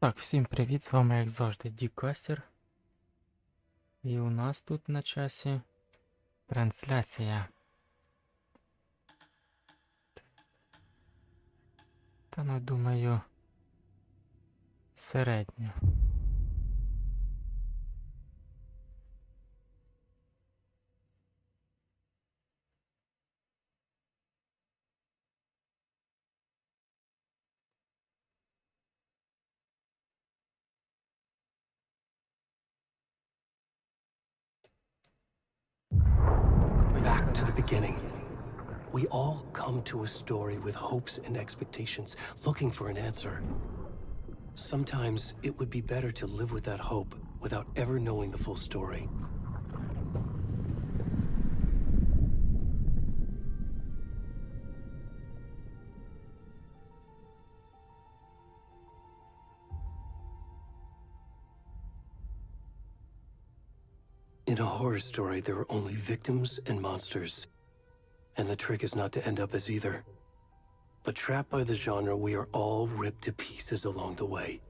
Так, всім привіт, з вами як завжди Дікастер. І у нас тут на часі трансляція. Та ну думаю, середньо. Back to the beginning. We all come to a story with hopes and expectations, looking for an answer. Sometimes it would be better to live with that hope without ever knowing the full story. In a horror story, there are only victims and monsters. And the trick is not to end up as either. But trapped by the genre, we are all ripped to pieces along the way.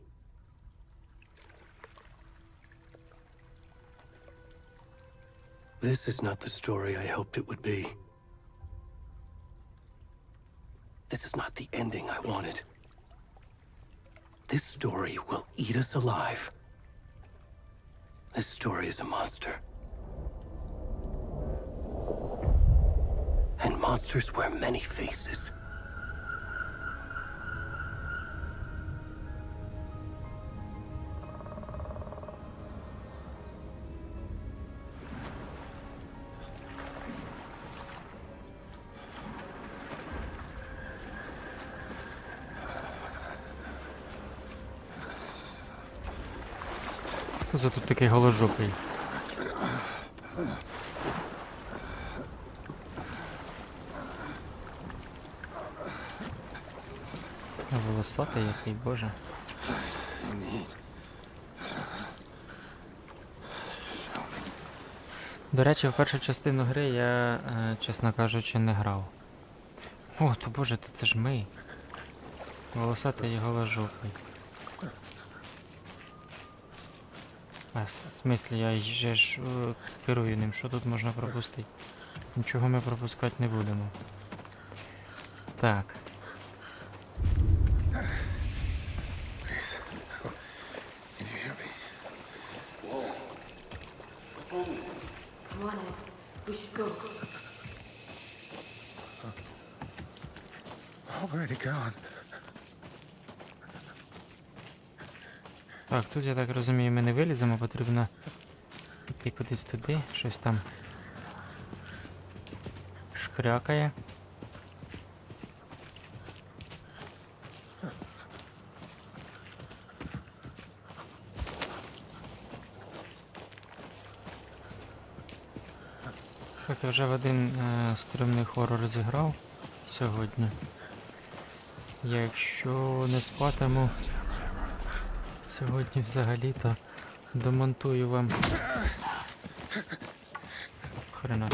This is not the story I hoped it would be. This is not the ending I wanted. This story will eat us alive. This story is a monster. And monsters wear many faces. Хто це тут такий голожопий? Волосатий який, боже. До речі, в першу частину гри я, чесно кажучи, не грав. О, то боже, то це ж ми. Волосатий і голожопий. А, в смислі, я ж керую ним, що тут можна пропустити? Нічого ми пропускати не будемо. Так. Так, тут, я так розумію, ми не виліземо, потрібно йти кудись туди, щось там шкрякає. Так, я вже в один стрімний хорор зіграв сьогодні. Якщо не спатиму сьогодні взагалі, то домонтую вам. Хрена.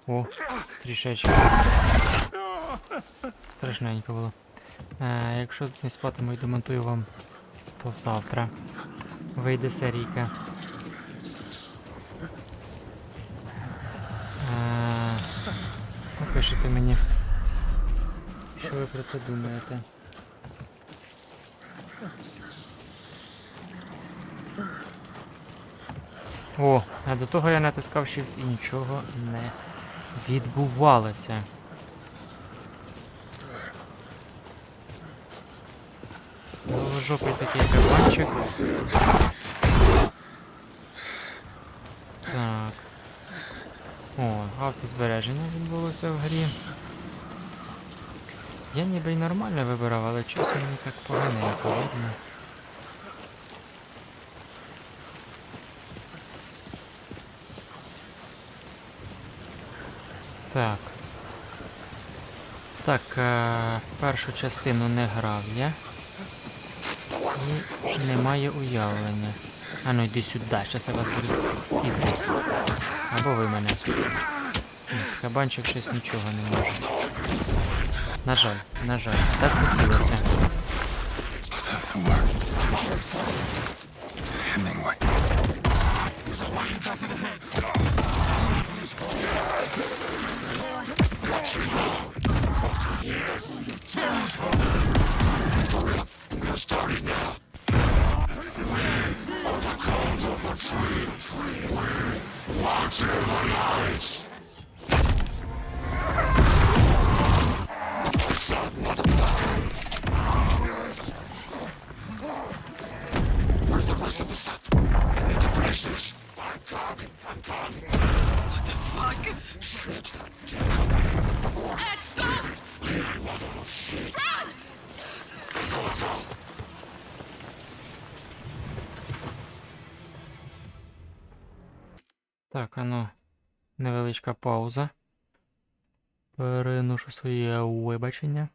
О, трішечки. Страшненько було. Якщо не спатиму і домонтую вам, то завтра вийде серійка. Напишіть мені, що ви про це думаєте. О, а до того я натискав Shift і нічого не відбувалося. Голожопий такий кабанчик. Так. О, автозбереження відбулося в грі. Я ніби й нормально вибирав, але часом мені так поганенько видно. Так. Так, першу частину не грав я. І немає уявлення. А ну йди сюди, зараз я вас буду піздити. Або ви мене. Кабанчик щось нічого не може. На жаль, так хотілося. Hemingway. Where's the rest of the stuff? I need to finish this. I'm coming. What the fuck? Shit. Так, ану, невеличка пауза. Переношу своє вибачення.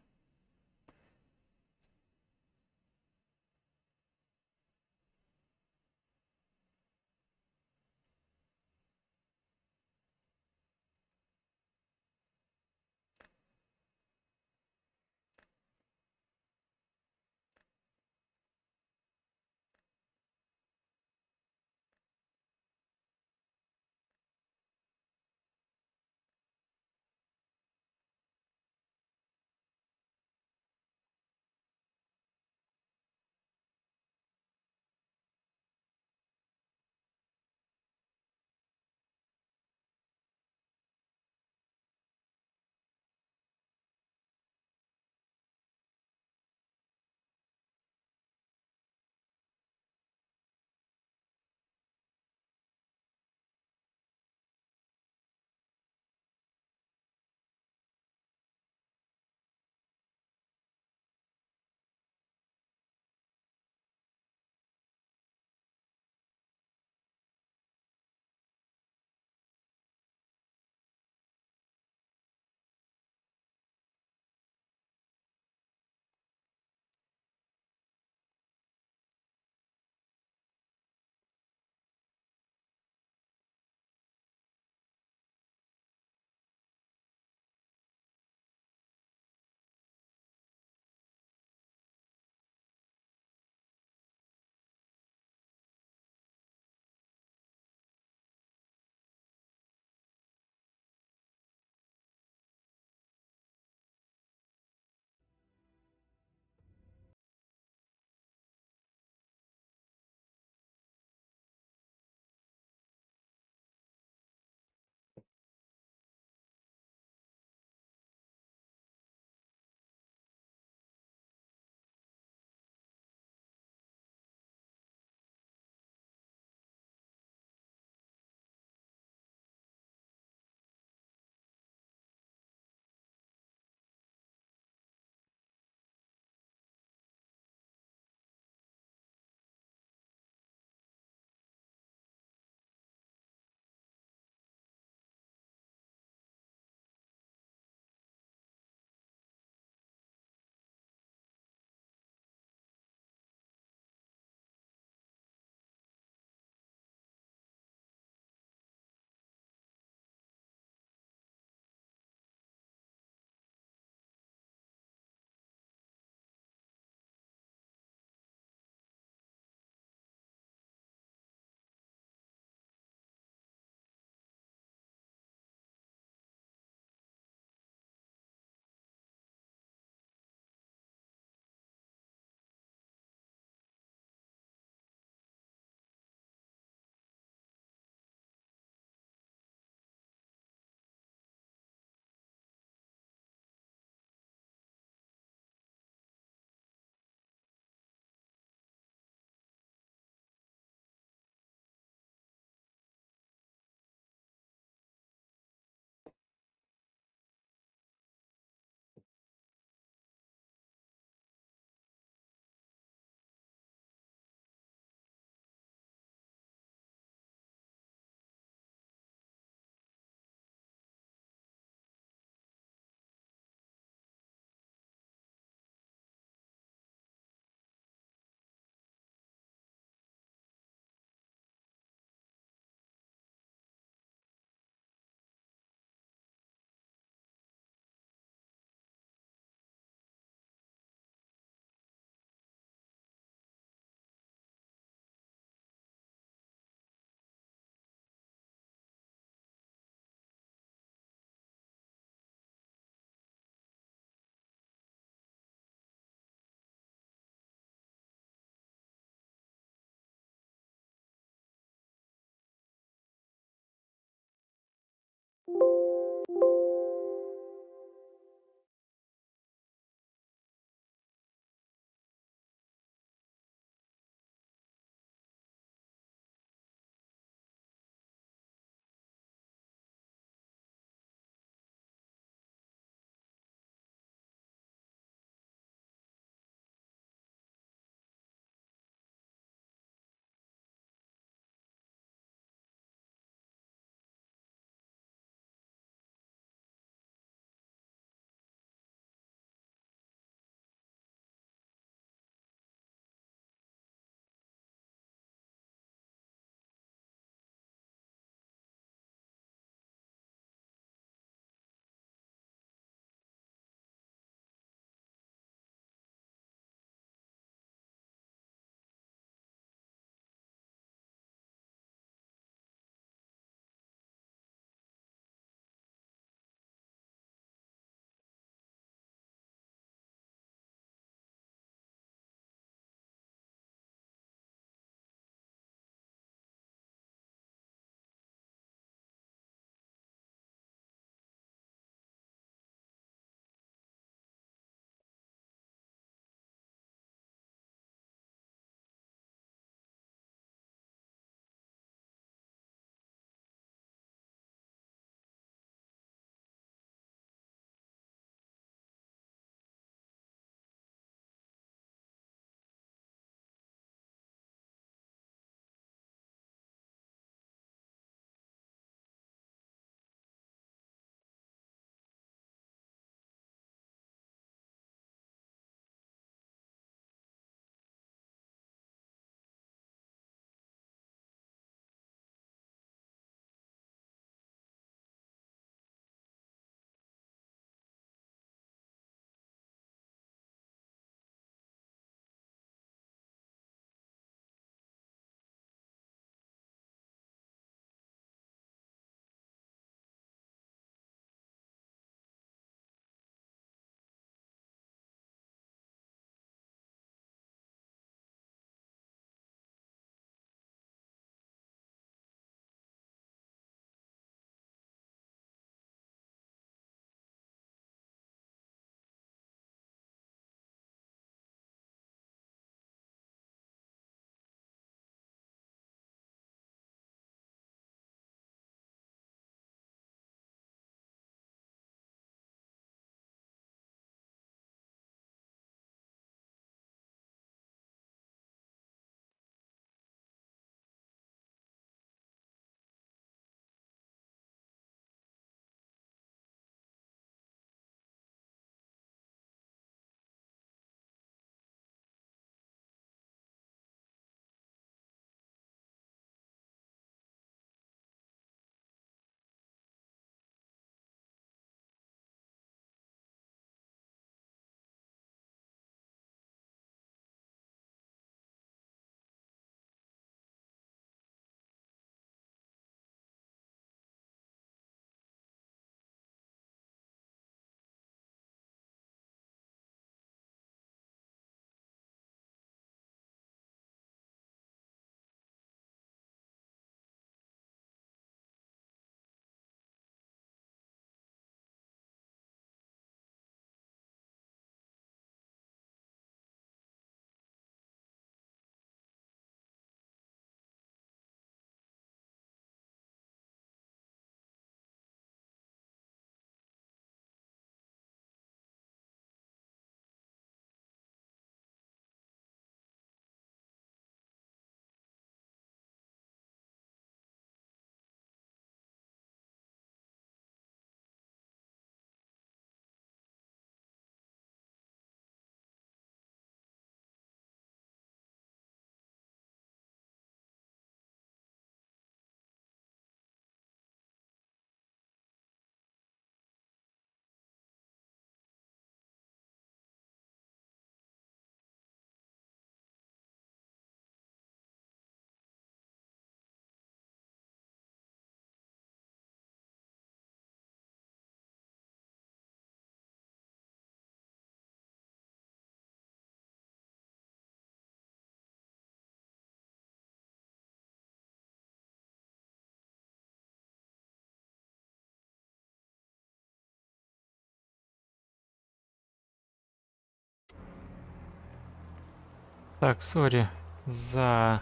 Так, сорі за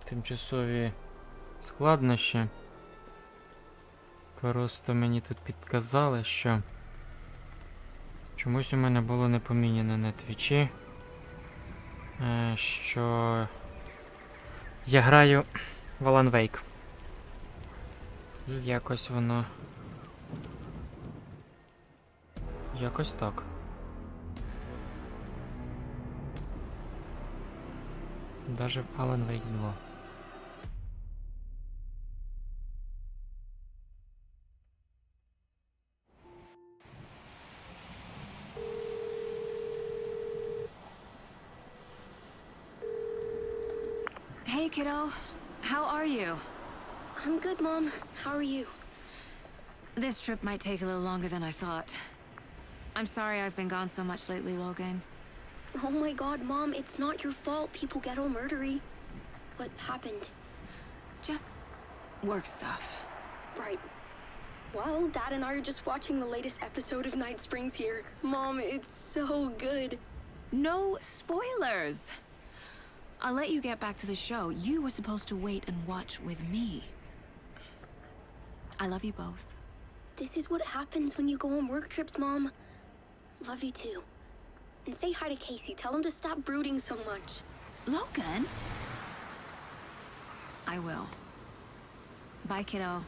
тимчасові складнощі. Просто мені тут підказали, що чомусь у мене було не поміняно на твічі, що я граю в Алан Вейк. І якось воно... Якось так. Даже в Алан Вейк 2. Hey, kiddo. How are you? I'm good, Mom. How are you? This trip might take a little longer than I thought. I'm sorry I've been gone so much lately, Logan. Oh my god, Mom, it's not your fault people get all murdery. What happened? Just work stuff. Right. Well, Dad and I are just watching the latest episode of Night Springs here. Mom, it's so good. No spoilers! I'll let you get back to the show. You were supposed to wait and watch with me. I love you both. This is what happens when you go on work trips, Mom. Love you too. And say hi to Casey. Tell him to stop brooding so much. Logan? I will. Bye, kiddo.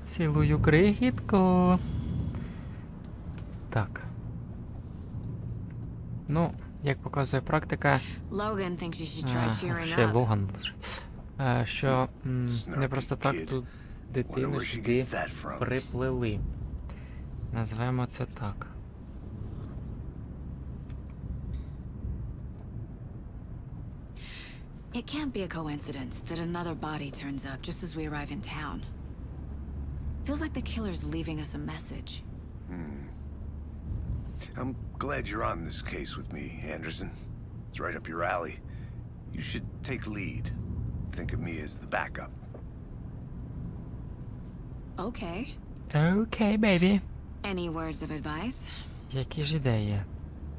Цілую, крихітко. Так. Ну, як показує практика, Logan thinks you should try cheering ще up. Логан вже. Що не просто так тут дитину сюди приплели. Назвемо це так. It can't be a coincidence that another body turns up just as we arrive in town. Feels like the killer's leaving us a message. I'm glad you're on this case with me, Anderson. It's right up your alley. You should take lead. Think of me as the backup. Okay. Окей, бейбі. Any words of advice? Які ж ідеї?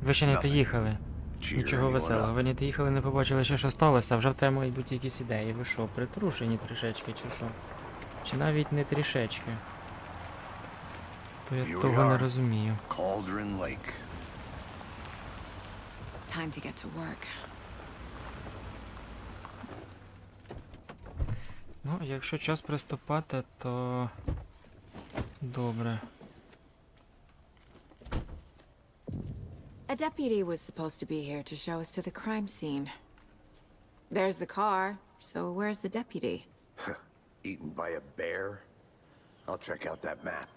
Ви ще не доїхали. Cheer Нічого anyone веселого. up. Ви не доїхали, не побачили, що сталося, а вже в тебе мають бути якісь ідеї. Ви що, притрушені трішечки, чи що? Чи навіть не трішечки? То я Here we того не are. розумію. Cauldron Lake. Time to get to work. Ну, якщо час приступати, то... Добре. A deputy was supposed to be here to show us to the crime scene. There's the car, so where's the deputy? Eaten by a bear? I'll check out that map.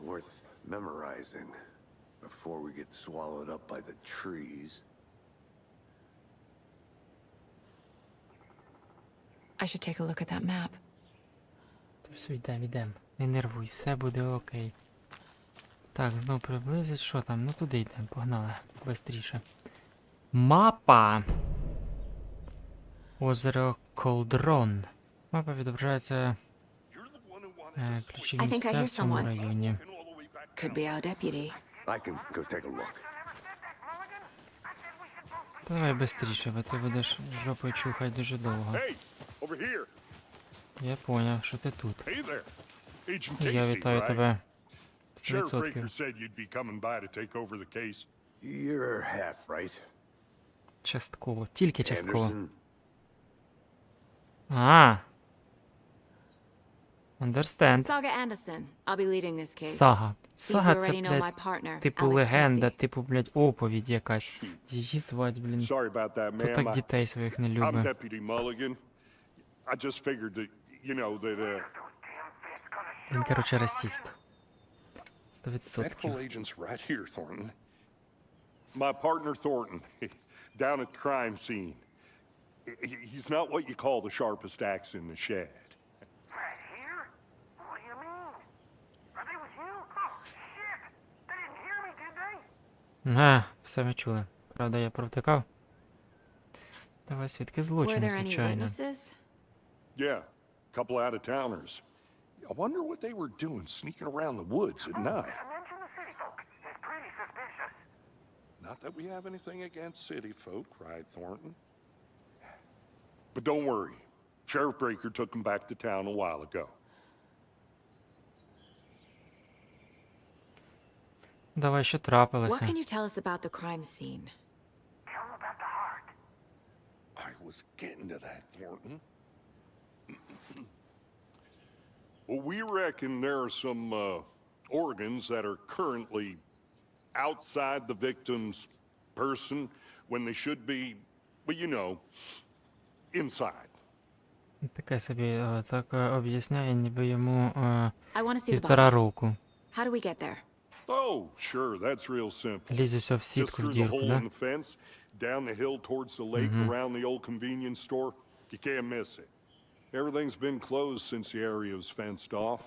Worth memorizing before we get swallowed up by the trees. I should take a look at that map. Все, йдем. Не нервуй, все буде окей. Так, знов приблизить. Що там? Ну туди йдемо, погнали. Бистріше. Мапа! Озеро Колдрон. Мапа відображається ключові I think I місця hear в цьому someone. районі. Could be our deputy. I can go take a look. Давай бистріше, бо ти будеш жопою чухати дуже довго. Hey, over here. Я поняв, що ти тут. Hey there. Agent І я Casey, вітаю right? тебе. Sheriff Breaker 100%. said you'd be coming by to take over the case. You're half right. Частково. Тільки частково. Anderson, А. Understand. Saga Anderson. I'll be leading this case. Сага. Seems Сага you це, already know my блядь, partner, типу Алекс легенда, Кейсі. типу, блядь, оповідь якась. Її звать, блін. Sorry about that, Хто так ma'am. дітей своїх не I'm любить? Deputy Mulligan. I just figured that, you know, that, Він, короче, расист. Medical 100%. agent's right here, Thornton. My partner, Thornton, down at the crime scene. He's not what you call the sharpest axe in the shed. Right here? What do you mean? Are they with you? Oh, shit! They didn't hear me, did they? Все ми чули. Правда, я провтикав. Давай свідки Were злочину, there any звичайно. witnesses? Yeah, a couple out-of-towners. I wonder what they were doing sneaking around the woods at night. I mentioned the city folk. It's pretty suspicious. Not that we have anything against city folk, cried Thornton. But don't worry. Sheriff Breaker took them back to town a while ago. Давай, що What трапилося? can you tell us about the crime scene? Tell them about the heart. I was getting to that, Thornton. Well, we reckon there are some organs that are currently outside the victim's person when they should be, well, you know, inside. Таке собі так об'ясняє, ніби йому I want to see the півтора body. року. How do we get there? Oh, sure, that's real simple. Лізь усе в Just сітку, в through the дірку, hole да? in the fence, down the hill towards the lake, around the old convenience store. You can't miss it. Everything's been closed since the area was fenced off.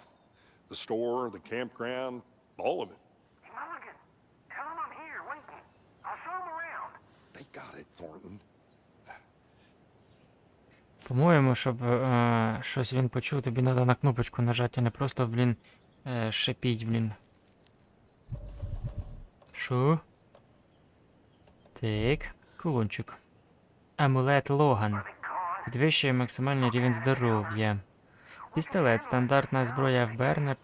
The store, the campground, all of it. Hey, Mulligan, tell them I'm here waiting. I'll show them around. They got it, Thornton. По-моєму, щоб щось він почув, тобі треба на кнопочку нажати, а не просто, блін, шипіть, блін. Що? Так, кулончик. Амулет Логан. Підвищує максимальний рівень здоров'я. Пістолет. Стандартна зброя ФБР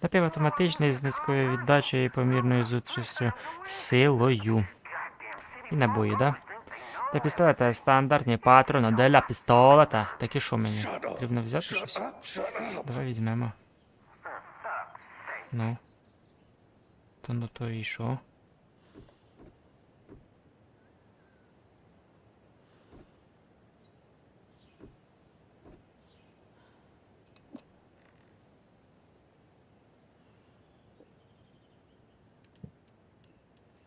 напівавтоматичний з низькою віддачею і помірною зустрічю силою. І набої, да? Для пістолета стандартні патрони для пістолета. Так і що мені? Потрібно взяти щось? Давай візьмемо. Ну. То і що?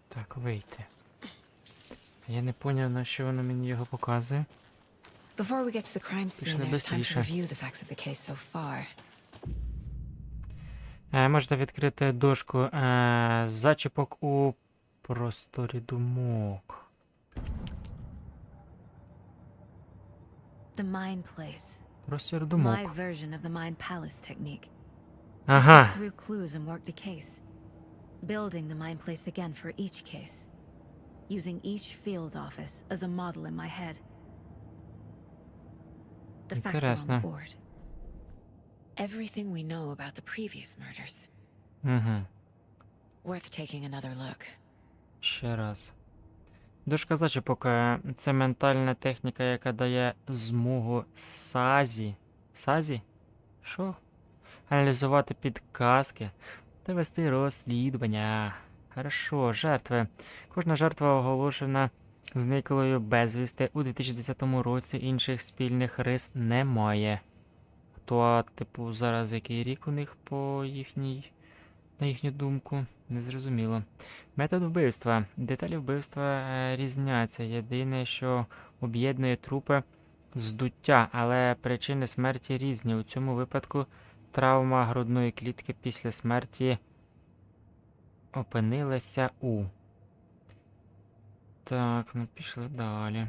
Так, вийти. Я не поняв, на що воно мені його показує. Before we get to the crime scene, Пішли there's time to бистріше. review the facts of the case so far. Можна відкрити дошку зачіпок у просторі думок. The Mind Place. Простір My думок. version of the Mind Palace technique. Ага. Through clues and work the case. Building the Mind Place again for each case. Using each field office as a model in my head. The facts are on Интересно. the board. Everything we know about the previous murders. Угу. Worth taking another look. Ще раз. Дошка зачіпок – це ментальна техніка, яка дає змогу Сазі? Що? Аналізувати підказки та вести розслідування. Хорошо, жертви. Кожна жертва оголошена зниклою безвісти у 2010 році, інших спільних рис немає. То, типу, зараз який рік у них на їхню думку? Незрозуміло. Метод вбивства. Деталі вбивства різняться. Єдине, що об'єднує трупи – здуття, але причини смерті різні. У цьому випадку травма грудної клітки після смерті опинилася у... Так, ну пішли далі.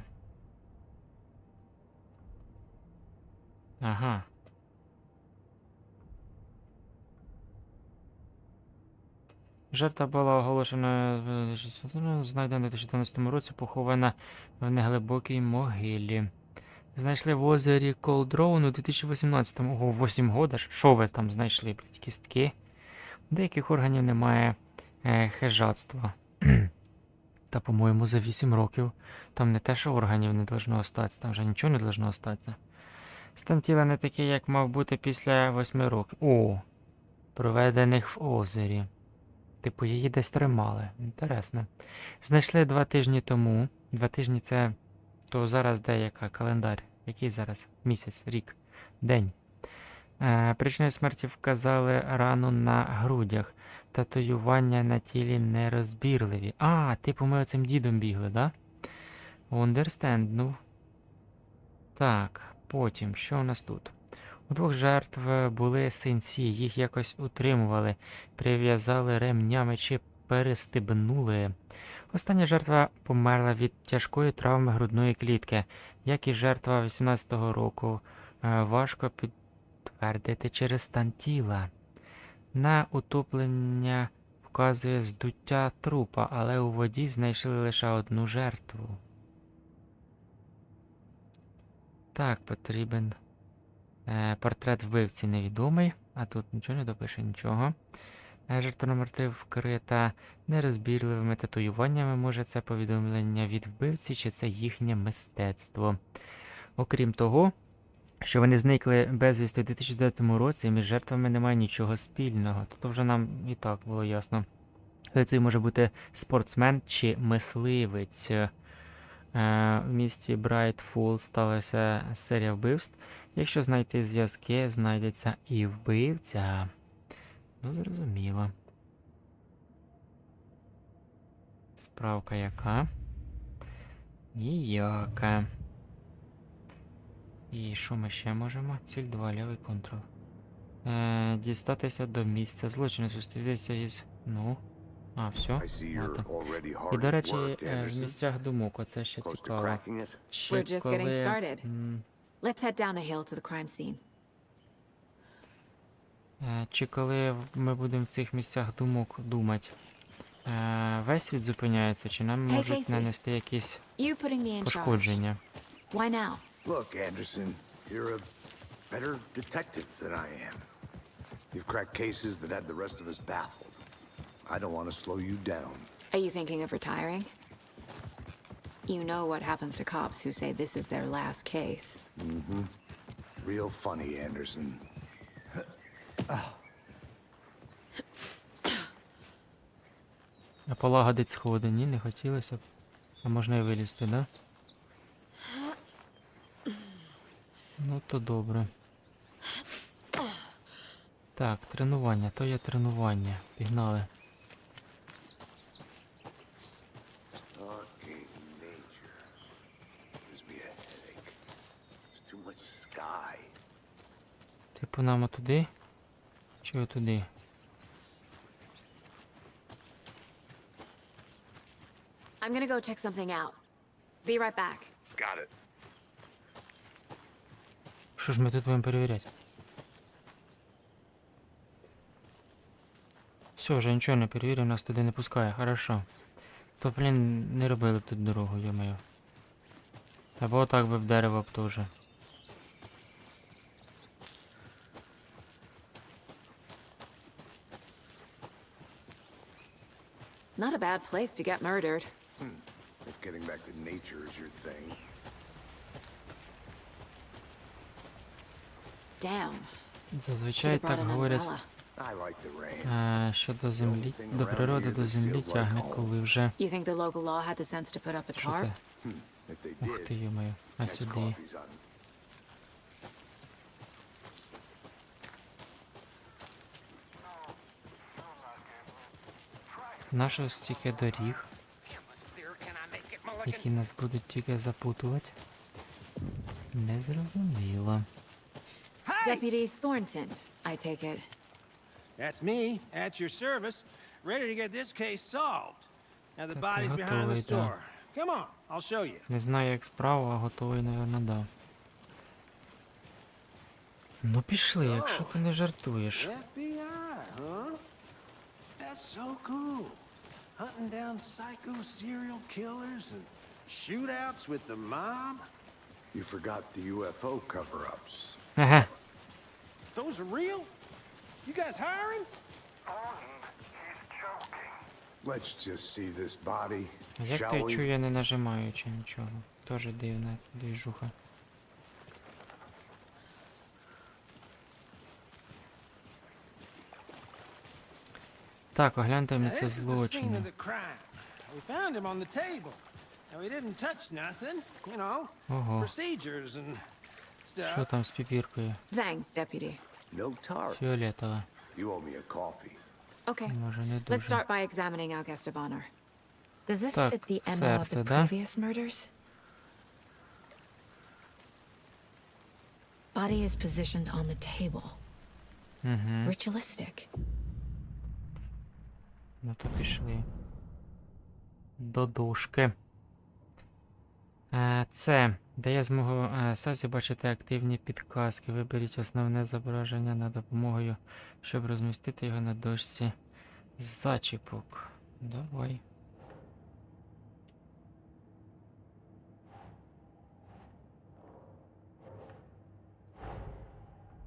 Ага. Жертва була оголошена, знайдена у 2014 році, похована в неглибокій могилі. Знайшли в озері Колдроун у 2018-му. Ого, 8 года ж. Що ви там знайшли, блядь, кістки? Деяких органів немає хижацтва. Та, по-моєму, за 8 років. Там не те, що органів не должно остатися, там вже нічого не должно остатися. Стан тіла не такий, як мав бути після 8 років. О, проведених в озері. Типу, її десь тримали. Інтересно. Знайшли 2 тижні тому. 2 тижні це... То зараз деяка календар. Який зараз? Місяць, рік, день. Причиною смерті вказали рану на грудях. Татуювання на тілі нерозбірливі. А, типу ми оцим дідом бігли, да? Understand, ну. Так, потім, що у нас тут? У 2 жертв були синці, їх якось утримували, прив'язали ремнями чи перестебнули. Остання жертва померла від тяжкої травми грудної клітки, як і жертва 18-го року. Важко підтвердити через стан тіла. На утоплення вказує здуття трупа, але у воді знайшли лише одну жертву. Так, потрібен портрет вбивці невідомий, а тут нічого не допише, нічого. Жертва номер 3 вкрита нерозбірливими татуюваннями. Може це повідомлення від вбивці, чи це їхнє мистецтво. Окрім того, що вони зникли безвісти у 2009 році, і між жертвами немає нічого спільного. Тобто вже нам і так було ясно. Це може бути спортсмен чи мисливець. В місті Брайт-Фоллз сталася серія вбивств. Якщо знайти зв'язки, знайдеться і вбивця. Ну, зрозуміло. Справка яка? Ніяка. І що ми ще можемо? Ціль 2, лівий контрол. Дістатися до місця злочину, зустрітися із... Ну... А, все. І, до речі, в місцях думок, оце ще цікаво. Чи We're just getting коли... started. Let's head down the hill to the crime scene. Чи коли ми будемо в цих місцях думок думати, весь світ зупиняється, чи нам Hey, можуть Casey. нанести якісь You putting me in charge. пошкодження? Why now? Look, Anderson, you're a better detective than I am. You've cracked cases that had the rest of us baffled. I don't want to slow you down. Are you thinking of retiring? You know what happens to cops who say this is their last case. Real funny, Anderson. А полагодить сходи? Ні, не хотілося б. А можна і вилізти, да? Ну, то добре. Так, тренування, то є тренування. Пігнали. Okay, nature. Gives me a headache. There's too much sky. Типу нам отуди? Чи отуди? I'm gonna go check something out. Be right back. Got it. Що ж ми тут будемо перевіряти? Все, вже нічого не перевірив, нас туди не пускає, хорошо. То, блін, не робили б тут дорогу, йо-моє. Або отак би в дерево б теж. Not a bad place to get murdered. If getting back to nature is your thing. Damn. Зазвичай Should've brought так an говорять, umbrella. I like the rain. що до землі, до природи, до землі тягне, коли вже... You think the local law had the sense to put up a Що tarp? це? If they Ух did, ти, йо-моє. А nice сюди? coffee's on. Нашого стільки доріг, які нас будуть тільки запутувати. Незрозуміло. Deputy Thornton, I take it. That's me, at your service, ready to get this case solved. Now the Та ти body's behind the готовий, да. store. Come on, I'll show you. Не знаю, як справа, а готовий, напевно, да. Ну пішли, якщо ти не жартуєш. FBI, huh? That's so cool. Hunting down psycho serial killers and shootouts with the mob. You forgot the UFO cover-ups. Ага. Those are real? You guys hiring? Let's just see this body, А як shall ти we? чує, не нажимаючи нічого? Тоже дивна двіжуха. Так, огляньте Now, місце this is the scene злочину. of the crime. We found him on the table. Now, we didn't touch nothing, you know, Ого, procedures and що stuff. там з піпіркою? Thanks, Deputy. No tarp. Фіолетова. You owe me a coffee. Okay, Може, не let's дуже. start by examining our guest of honor. Does this Так, fit the MO of серце, the да? previous murders? Body is positioned on the table. Угу. Ritualistic. Ну то пішли. до дошки. Це дає змогу Сазі бачити активні підказки. Виберіть основне зображення на допомогою, щоб розмістити його на дошці зачіпок. Давай.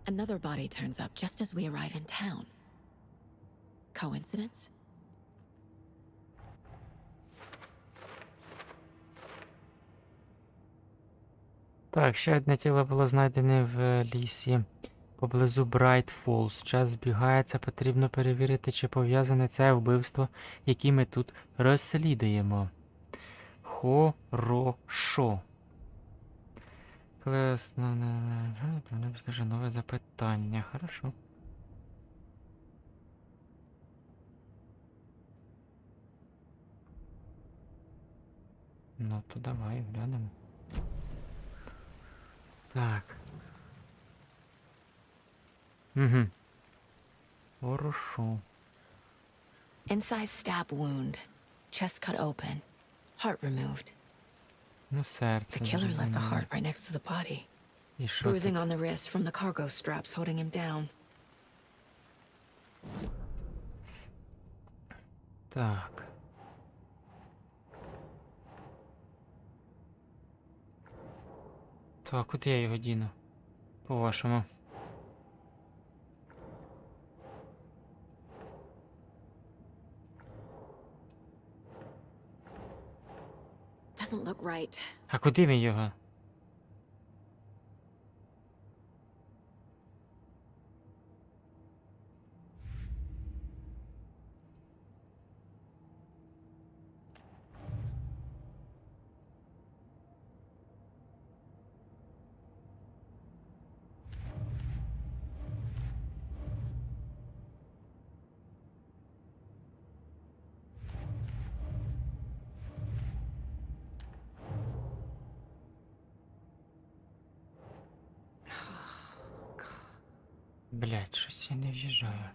Another body turns up just as we arrive in town. Coincidence? Так, ще одне тіло було знайдене в лісі поблизу Брайт-Фоллз. Час збігається, потрібно перевірити, чи пов'язане це вбивство, яке ми тут розслідуємо. Хорошо. Коли основне... Скажи нове запитання. Хорошо. Ну, то давай, глянемо. Так. Угу. Хорошо. Incised stab wound. Chest cut open. Heart removed. Ну, серце. The killer left the зрозуміло. heart right next to the body. І що Bruising тут? on the wrist from the cargo straps holding him down. Так. Так, куди я його діну? По-вашому. Doesn't look right. А куди ми його? Блять, щось я не в'їжджаю.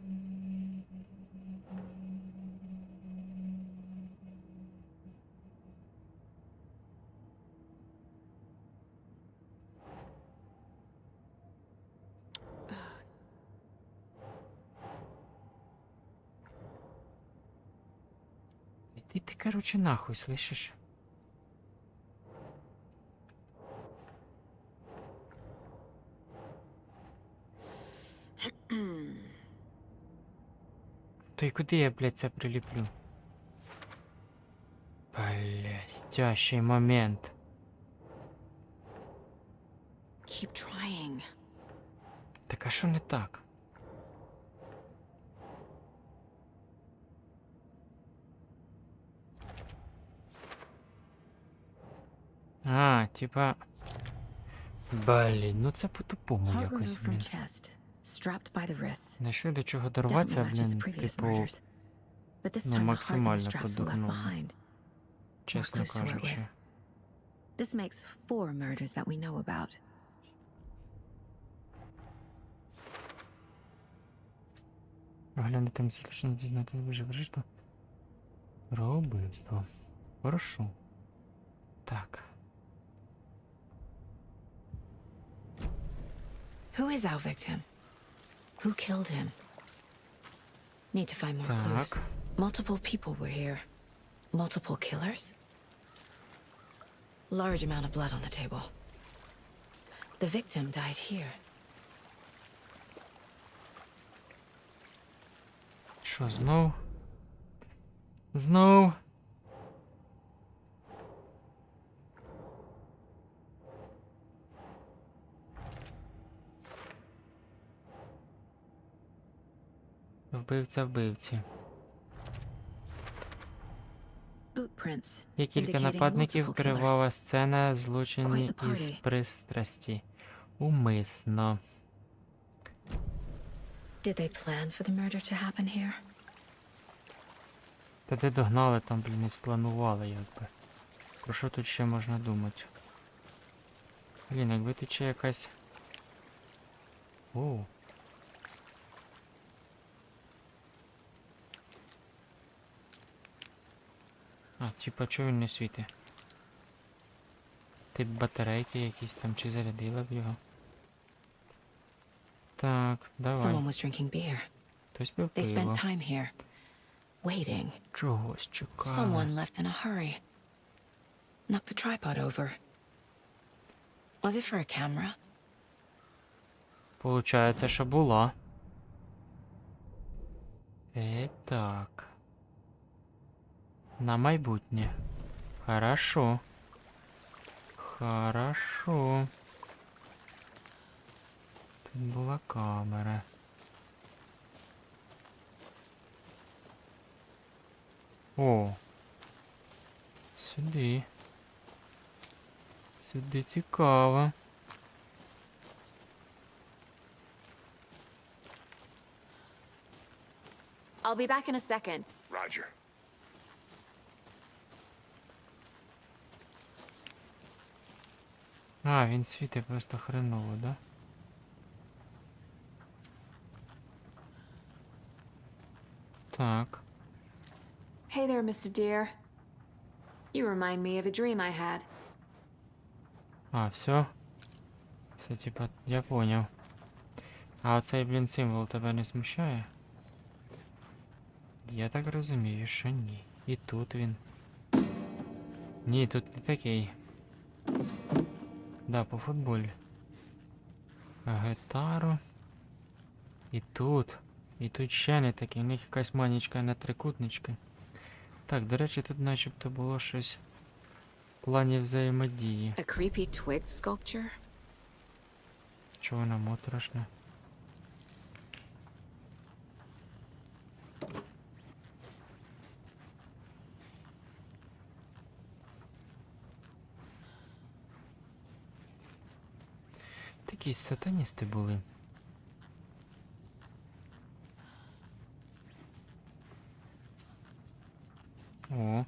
Іди ти, короче, нахуй, слышиш? То й куди я, блядь, це приліплю? Блядь, момент. Keep trying. Так а що не так? А, типа... Блін, ну це по-тупому Heart якось, removed from блін. chest. Strapped by the wrists. Знайшли до чого Definitely дорватися, matches the блін, previous типу, murders. But this ну, time the heart and the максимально straps were left по-дурному, behind. чесно clues to work кажучи. with. This makes 4 murders that we know about. Оглянути містечку, дізнати виживши про убивство. Хорошо. Так. Who is our victim? Who killed him? Need to find more clues. Так. Multiple people were here. Multiple killers? Large amount of blood on the table. The victim died here. Що, знов? Знов? Вбивця вбивці. Bootprints. Є кілька indicating нападників, multiple killers. кривава сцена, злочинні Quite the із party. пристрасті. Умисно. Did they plan for the murder to happen here? Та де догнали, там, блін, і спланували, якби. Про що тут ще можна думати? Блін, якби тут ще якась... Оу. А, типа, чого він не світить? Тип батарейки якісь там, чи зарядила б його? Так, давай. Someone was drinking beer. Хтось пив They пиво. spent time here, waiting. Чогось чекали. Someone left in a hurry. Knocked the tripod over. Was it for a camera? Получається, що була. Так. На майбутнє. Хорошо. Хорошо. Тут була камера. О. Сюди. Сюди цікаво. I'll be back in a second. Roger. А, він світить просто хреново, да? Так. Hey there, Mr. Deer. You remind me of a dream I had. А, все. Все, типа, я понял. А оцей, блін, символ тебе не смущає? Я так розумію, що ні. І тут він. Ні, тут не такий. Да, по футболі. Гітару. І тут. І тут ще не такий. У них якась манічка на трикутнички. Так, до речі, тут начебто було щось в плані взаємодії. A creepy twig sculpture? Чого вона моторошна? Такі сатаністи були. О.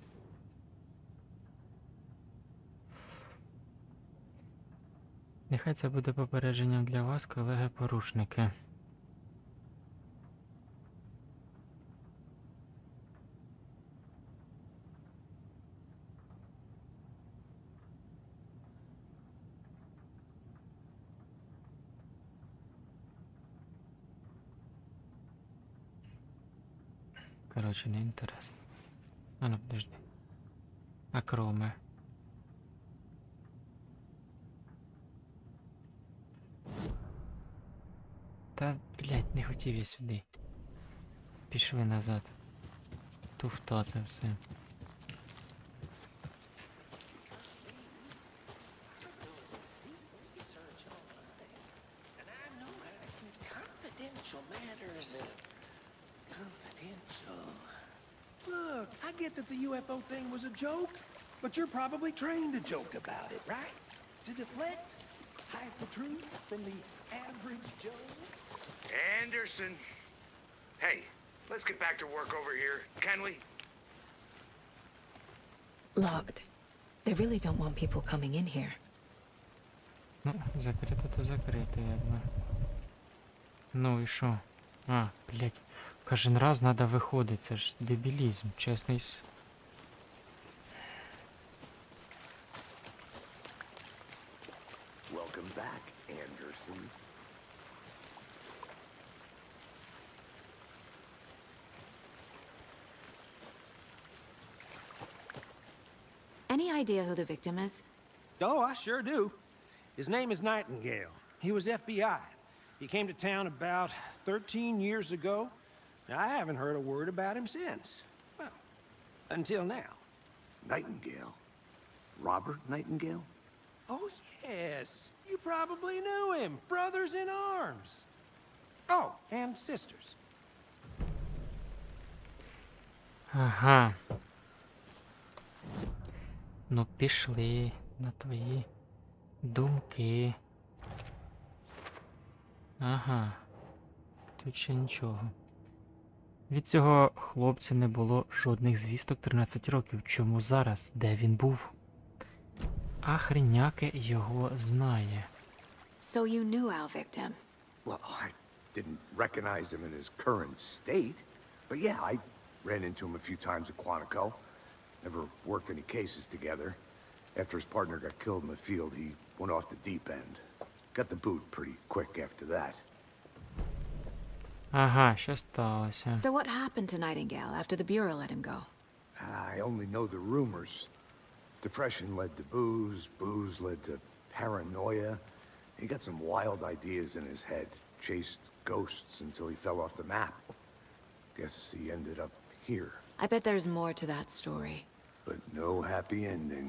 Нехай це буде попередженням для вас, колеги-порушники. Короче, не інтересно. А ну, подожди. А кроме? Та, блядь, не хотів я сюди. Пішли назад. Туфта це все. Confidential matters. Confidential. Look, I get that the UFO thing was a joke, but you're probably trained to joke about it, right? To deflect, hide the truth from the average Joe. Anderson. Hey, let's get back to work over here, can we? Locked. They really don't want people coming in here. Ну, закрито то закрито, якби. Ну і що? А, блядь. Кожен раз надо виходити, це ж дебілізм, чесний. Welcome back, Anderson. Any idea who the victim is? Oh, I sure do. His name is Nightingale. He was FBI. He came to town about 13 years ago. I haven't heard a word about him since. Well, until now. Nightingale? Robert Nightingale? Oh, yes. You probably knew him. Brothers in arms. Oh, and sisters. Ага. Ну, пішли на твої думки. Ага. Тут ще нічого. Від цього хлопця не було жодних звісток 13 років. Чому зараз? Де він був? А хреняке його знає. So you knew our victim. Well, I didn't recognize him in his current state. But yeah, I ran into him a few times at Quantico. Never worked any cases together. After his partner got killed in the field, he went off the deep end. Got the boot pretty quick after that. Ага, що сталося? So what happened to Nightingale after the Bureau let him go? I only know the rumors. Depression led to booze, booze led to paranoia. He got some wild ideas in his head, chased ghosts until he fell off the map. Guess he ended up here, I bet there's more to that story. but no happy ending.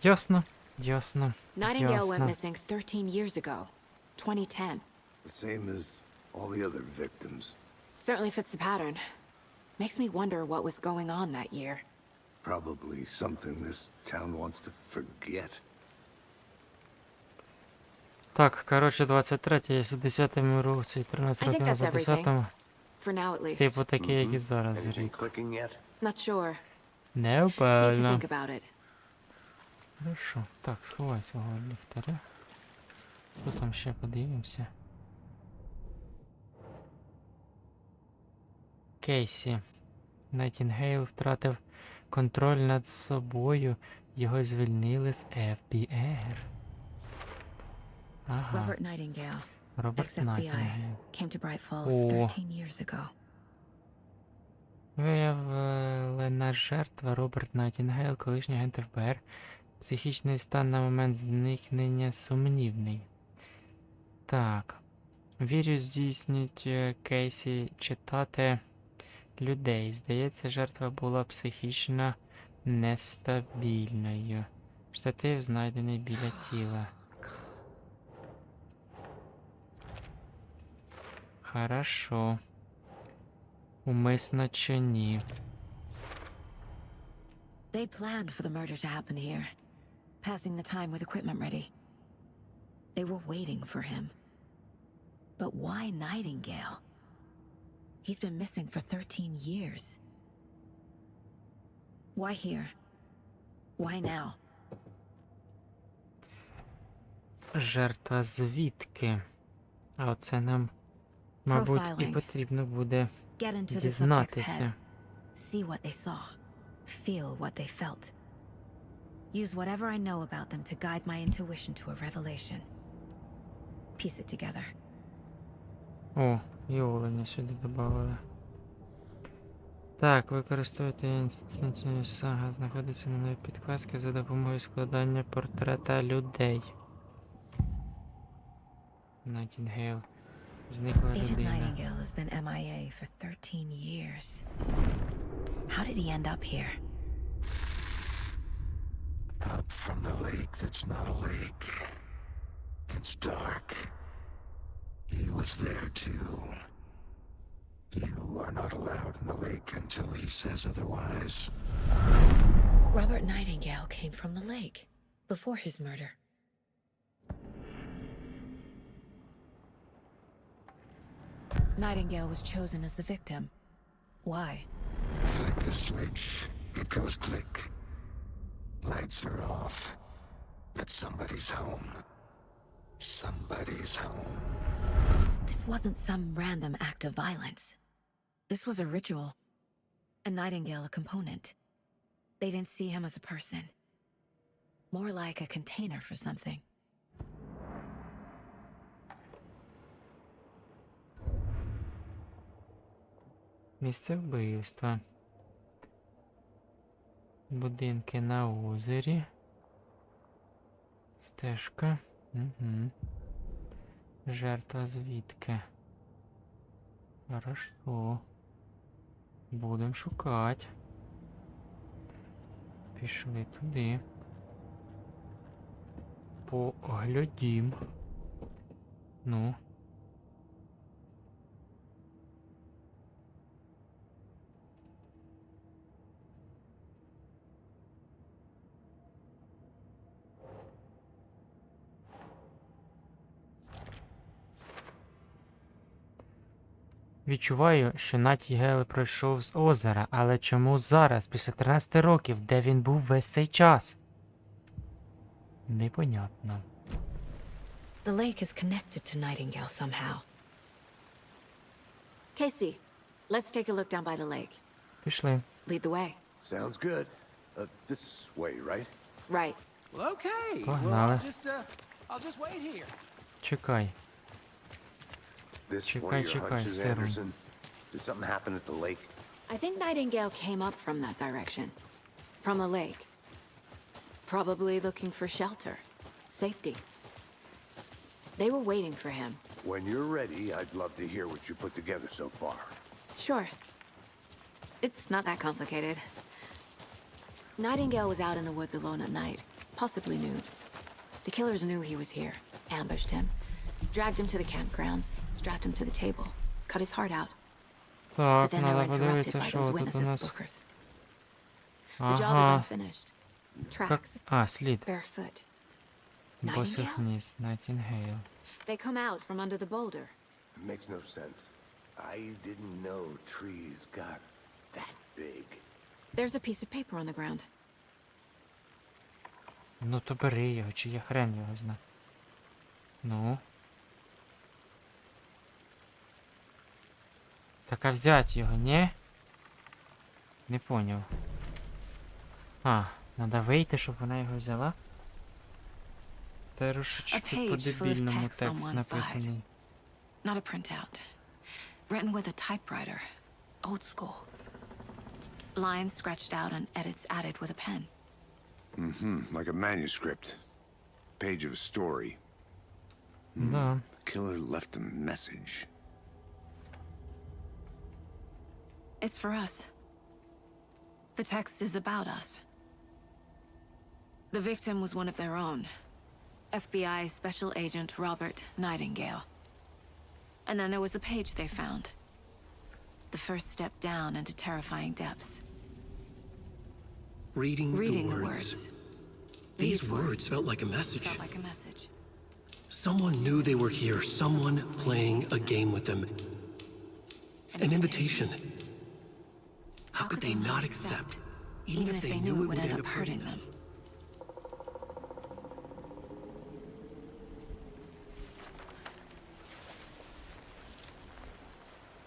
Ясно, ясно, Nightingale went ясно. missing 13 years ago. 2010. The same as all the other victims. Certainly fits the pattern. Makes me wonder what was going on that year. Probably something this town wants to forget. Так, коротше, 23-й, є 10-му році, 13 I think років that's назад, everything. 10-му. For now, at least. Типу такі, як і зараз Anything рік. clicking yet? Not sure. Не Need to впевнено. think about it. Хорошо. Так, сховай свого ліхтаря. Що там ще подивимося? Кейсі. Найтінгейл втратив контроль над собою. Його звільнили з ФБР. Ага. Robert Nightingale, Роберт ex-FBI, Найтінгейл. came to Brайт-Фоллз О. 13 years ago. Виявлена жертва Роберт Найтінгейл, колишній агент ФБР. Психічний стан на момент зникнення сумнівний. Так. Вірю, здійснюють Кейсі читати людей. Здається, жертва була психічно нестабільною. Штатив знайдений біля тіла. Хорошо. Умисно чи ні? They planned for the murder to happen here, passing the time with equipment ready. They were waiting for him. But why Nightingale? He's been missing for 13 years. Why here? Why now? Жертва звідки? А оце нам, мабуть, і Profiling. потрібно буде Get into the subject's head. дізнатися. See what they saw. Feel what they felt. Use whatever I know about them to guide my intuition to a revelation. Piece it together. О, і оленя сюди додали. Так, використовуйте інстинкт сага. Знаходиться на неї підказки за допомогою складання портрета людей. Найтінгейл. Зникла Agent людина. Nightingale has been MIA for 13 years. How did he end up here? Up from the lake that's not a lake. It's dark. He was there too. You are not allowed in the lake until he says otherwise. Robert Nightingale came from the lake before his murder. Nightingale was chosen as the victim. Why? Flick the switch. It goes click. Lights are off. But somebody's home. Somebody's home. This wasn't some random act of violence. This was a ritual. And Nightingale a component. They didn't see him as a person. More like a container for something. Місце вбивства. Будинки на озері. Стежка. Угу. Жертва звідки? Хорошо. Будем шукати. Пішли туди. Поглядім. Ну. Відчуваю, що Найтінгейл пройшов з озера, але чому зараз, після 13 років, де він був весь цей час? Непонятно. The lake is connected to Nightingale somehow. Casey, let's take a look down by the lake. Пішли. Lead the way. Sounds good. This way, right? Right. Well, okay. Погнали. I'll just wait here. Чекай. This one of your Чекай, hunches, сиром. Anderson? Did something happen at the lake? I think Nightingale came up from that direction. From the lake. Probably looking for shelter. Safety. They were waiting for him. When you're ready, I'd love to hear what you put together so far. Sure. It's not that complicated. Nightingale was out in the woods alone at night, possibly nude. The killers knew he was here, ambushed him, dragged him to the campgrounds, strapped him to the table, cut his heart out. But Так, then they were треба interrupted подивитися, by що those тут у witnesses нас. bookers. The job is Ага. unfinished. Как... Tracks, А, слід. barefoot. Босих Nightingales? ніс. Найтінгейл. They come out from under the boulder. It makes no sense. I didn't know trees got that big. There's a piece of paper on the ground. Ну то бери його, чи я хрен його знаю. Ну. Так, а взять його, ні? Не поняв. А, надо вийти, щоб вона його взяла? Трошечки A page full of по-дебільному text on текст one написаний. Not a printout. Written with a typewriter. Old school. Lines scratched out and edits added with a pen. Like a manuscript. Page of a story. Да. The killer left a message. It's for us. The text is about us. The victim was one of their own. FBI Special Agent Robert Nightingale. And then there was the page they found. The first step down into terrifying depths. Reading The words. These words felt like a message. Felt like a message. Someone knew they were here. Someone playing a game with them. An invitation. How could they not accept? Even if they knew it would end up hurting them.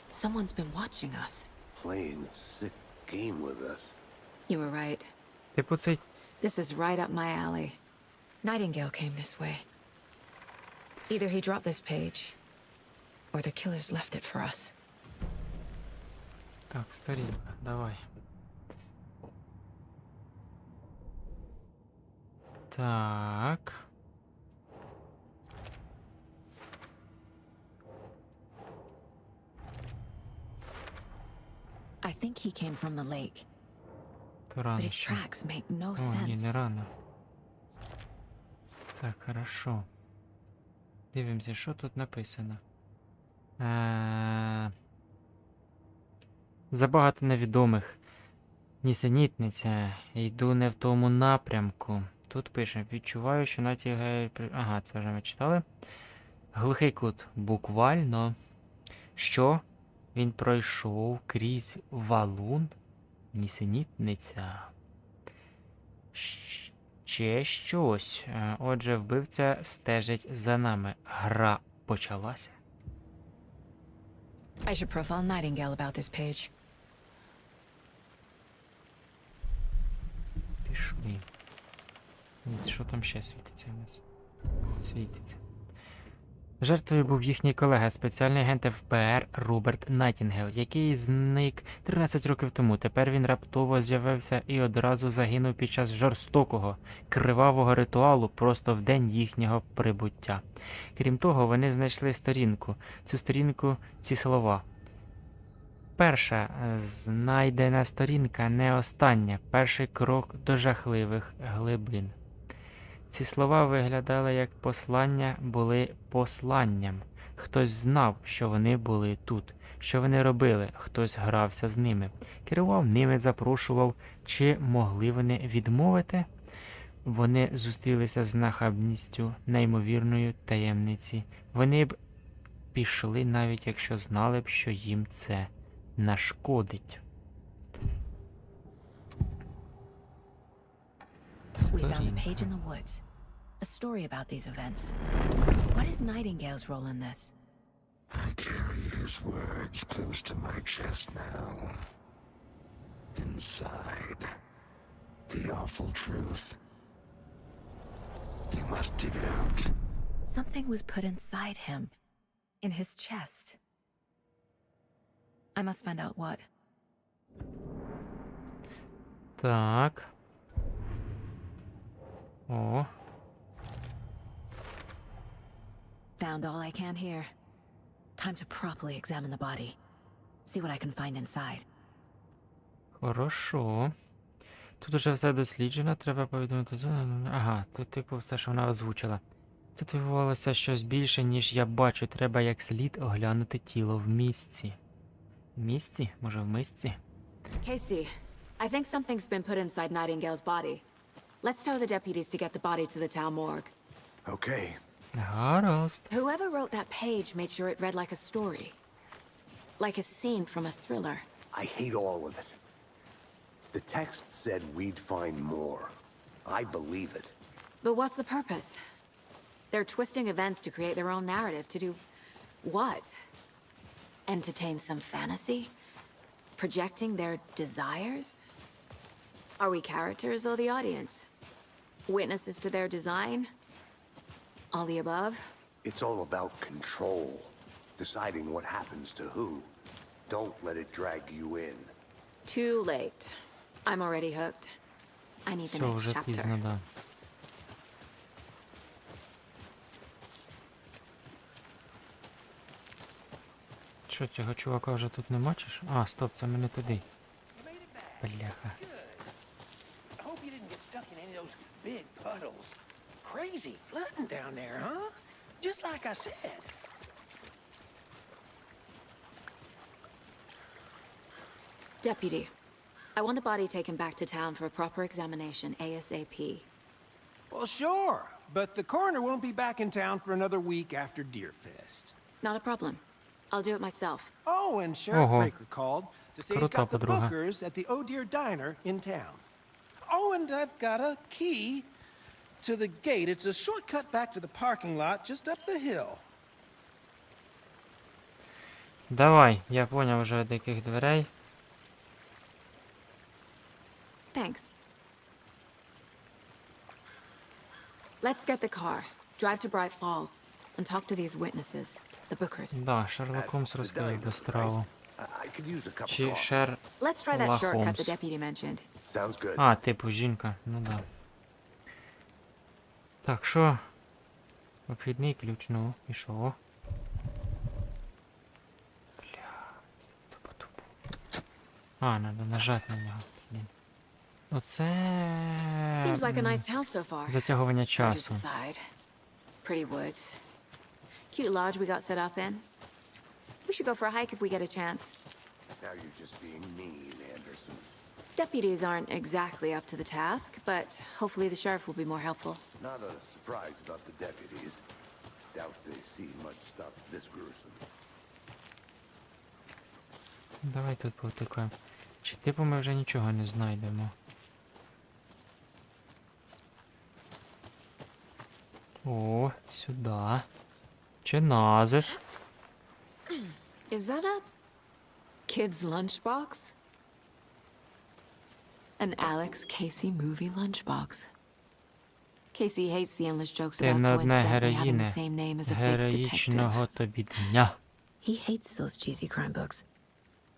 Someone's been watching us. Playing a sick game with us. You were right. Типу цей... This is right up my alley. Nightingale came this way. Either he dropped this page, or the killers left it for us. Так, старінка, давай. Так. I think he came from the lake, То рано but his ще. tracks make no О, ні, не sense. рано. Так, хорошо. Дивимося, що тут написано. Забагато невідомих. Нісенітниця. Йду не в тому напрямку. Тут пише, відчуваю, що натягає... Ага, це вже ми читали. Глухий кут. Буквально. Що? Він пройшов крізь валун? Нісенітниця. Ще щось. Отже, вбивця стежить за нами. Гра почалася. I should profile Nightingale about this page. Пішли. Що там ще світиться у нас? Світиться. Жертвою був їхній колега, спеціальний агент ФБР Роберт Найтінгейл, який зник 13 років тому. Тепер він раптово з'явився і одразу загинув під час жорстокого, кривавого ритуалу просто в день їхнього прибуття. Крім того, вони знайшли сторінку. Цю сторінку – ці слова. Перша знайдена сторінка не остання. Перший крок до жахливих глибин. Ці слова виглядали як послання, були посланням. Хтось знав, що вони були тут. Що вони робили? Хтось грався з ними. Керував ними, запрошував. Чи могли вони відмовити? Вони зустрілися з нахабністю неймовірної таємниці. Вони б пішли, навіть якщо знали б, що їм це нашкодить. We found a page in the woods. A story about these events. What is Nightingale's role in this? I carry his words close to my chest now. inside. The awful truth. You must dig it out. Something was put inside him. In his chest. I must find out what. Так. О. Found all I can here. Time to properly examine the body. See what I can find inside. Хорошо. Тут уже все досліджено, треба повідомити. Ага, тут типу все, що вона озвучила. Тут виявилося щось більше, ніж я бачу. Треба як слід оглянути тіло в місці. В місці? Може в мисці? Casey, I think something's been put inside Nightingale's body. Let's tell the deputies to get the body to the town morgue. Okay. Гаразд. Whoever wrote that page made sure it read like a story. Like a scene from a thriller. I hate all of it. The text said we'd find more. I believe it. But what's the purpose? They're twisting events to create their own narrative. To do what? Entertain some fantasy? Projecting their desires? Are we characters or the audience? Witnesses to their design? All the above? It's all about control. Deciding what happens to who. Don't let it drag you in. Too late. I'm already hooked. I need the Все, next вже chapter. пізно, да. Що, цього чувака вже тут нема чи що? А, стоп, це ми не туди. Бляха. I hope you didn't get stuck in any of those big puddles. Crazy flooding down there, huh? Just like I said. Deputy, I want the body taken back to town for a proper examination ASAP. Well, sure, but the coroner won't be back in town for another week after Deerfest. Not a problem. I'll do it myself. Oh, and Sheriff Ого. Baker called to say he's Крута got the подруга. Bookers at the Oh Dear Diner in town. Oh, and I've got a key to the gate. It's a shortcut back to the parking lot just up the hill. Давай, я поняв вже до яких дверей. Thanks. Let's get the car, drive to Brайt-Фоллз, and talk to these witnesses, the Bookers. Да, Шерлок Холмс розповів би страву. I could use a cup of Чи coffee. Let's try that Шерлок shortcut Холмс. the deputy mentioned. Sounds good. А, типу жінка, ну да. Так, що? Обхідний ключ, ну, і що? Бля, тупо-тупо. А, надо нажати на нього, блін. Оце... Seems like a nice town so far. Затягування Just часу. aside. Pretty woods. Cute lodge we got set up in. We should go for a hike if we get a chance. Now you're just being mean, Anderson. Deputies aren't exactly up to the task, but hopefully the sheriff will be more helpful. Not a surprise about the deputies. Doubt they see much stuff this gruesome. Давай тут повтикаємо. Чи типу ми вже нічого не знайдемо? О, сюди. Чи назис? Is that a kid's lunchbox? An Alex Кейсі movie lunchbox. Casey hates the endless jokes Ти about на одне coincidentally having the героїне same name as a fake detective. героїчного тобі дня. He hates those cheesy crime books,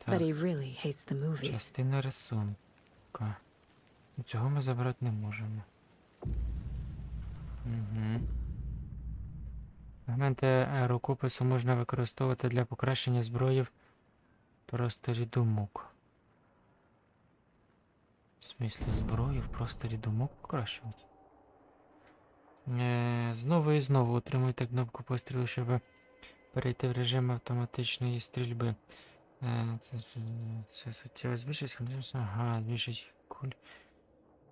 but Так, he really hates the movies. частина рисунка. Цього ми забрати не можемо. Угу. Фрагменти рукопису можна використовувати для покращення зброї в просторі думок. В смислі, зброю в просторі думок покращувати? Знову і знову утримуйте кнопку пострілу, щоб перейти в режим автоматичної стрільби. Це суттєво збільшить. Ага, збільшить куль.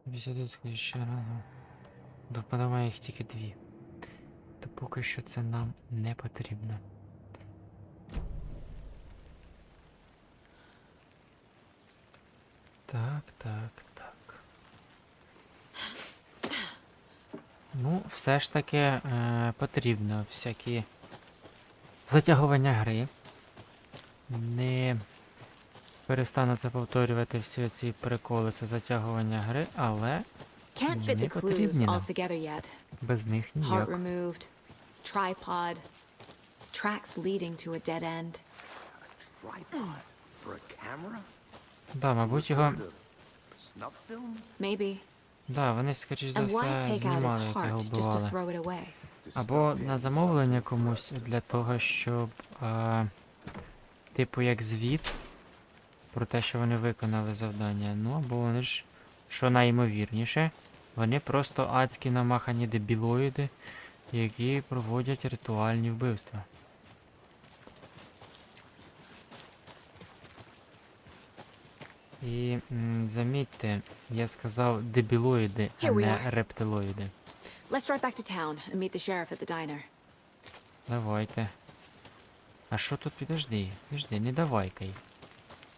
50 ще раз. Допадає їх тільки 2. То поки що це нам не потрібно. Так, так, так. Ну, все ж таки потрібно всякі затягування гри. Не перестану це повторювати всі ці приколи, це затягування гри, але Can't fit не the clues потрібні нам. all together yet. Без них Heart ніяк. removed, tripod, tracks leading to a dead end. Tripod for a camera? Да, мабуть, його... Snuff film? Maybe. Да, вони, скоріш за And why все, take out знімали, his як його heart just to вбивали. throw it away? Або на замовлення комусь для того, щоб, типу, як звіт про те, що вони виконали завдання. Ну, або вони ж, що найімовірніше, вони просто адські намахані дебілоїди, які проводять ритуальні вбивства. І замітьте, я сказав дебілоїди, а Here we не are. рептилоїди. Let's drive back to town and meet the sheriff at the diner. Давайте. А що тут, підожди, не давайкай.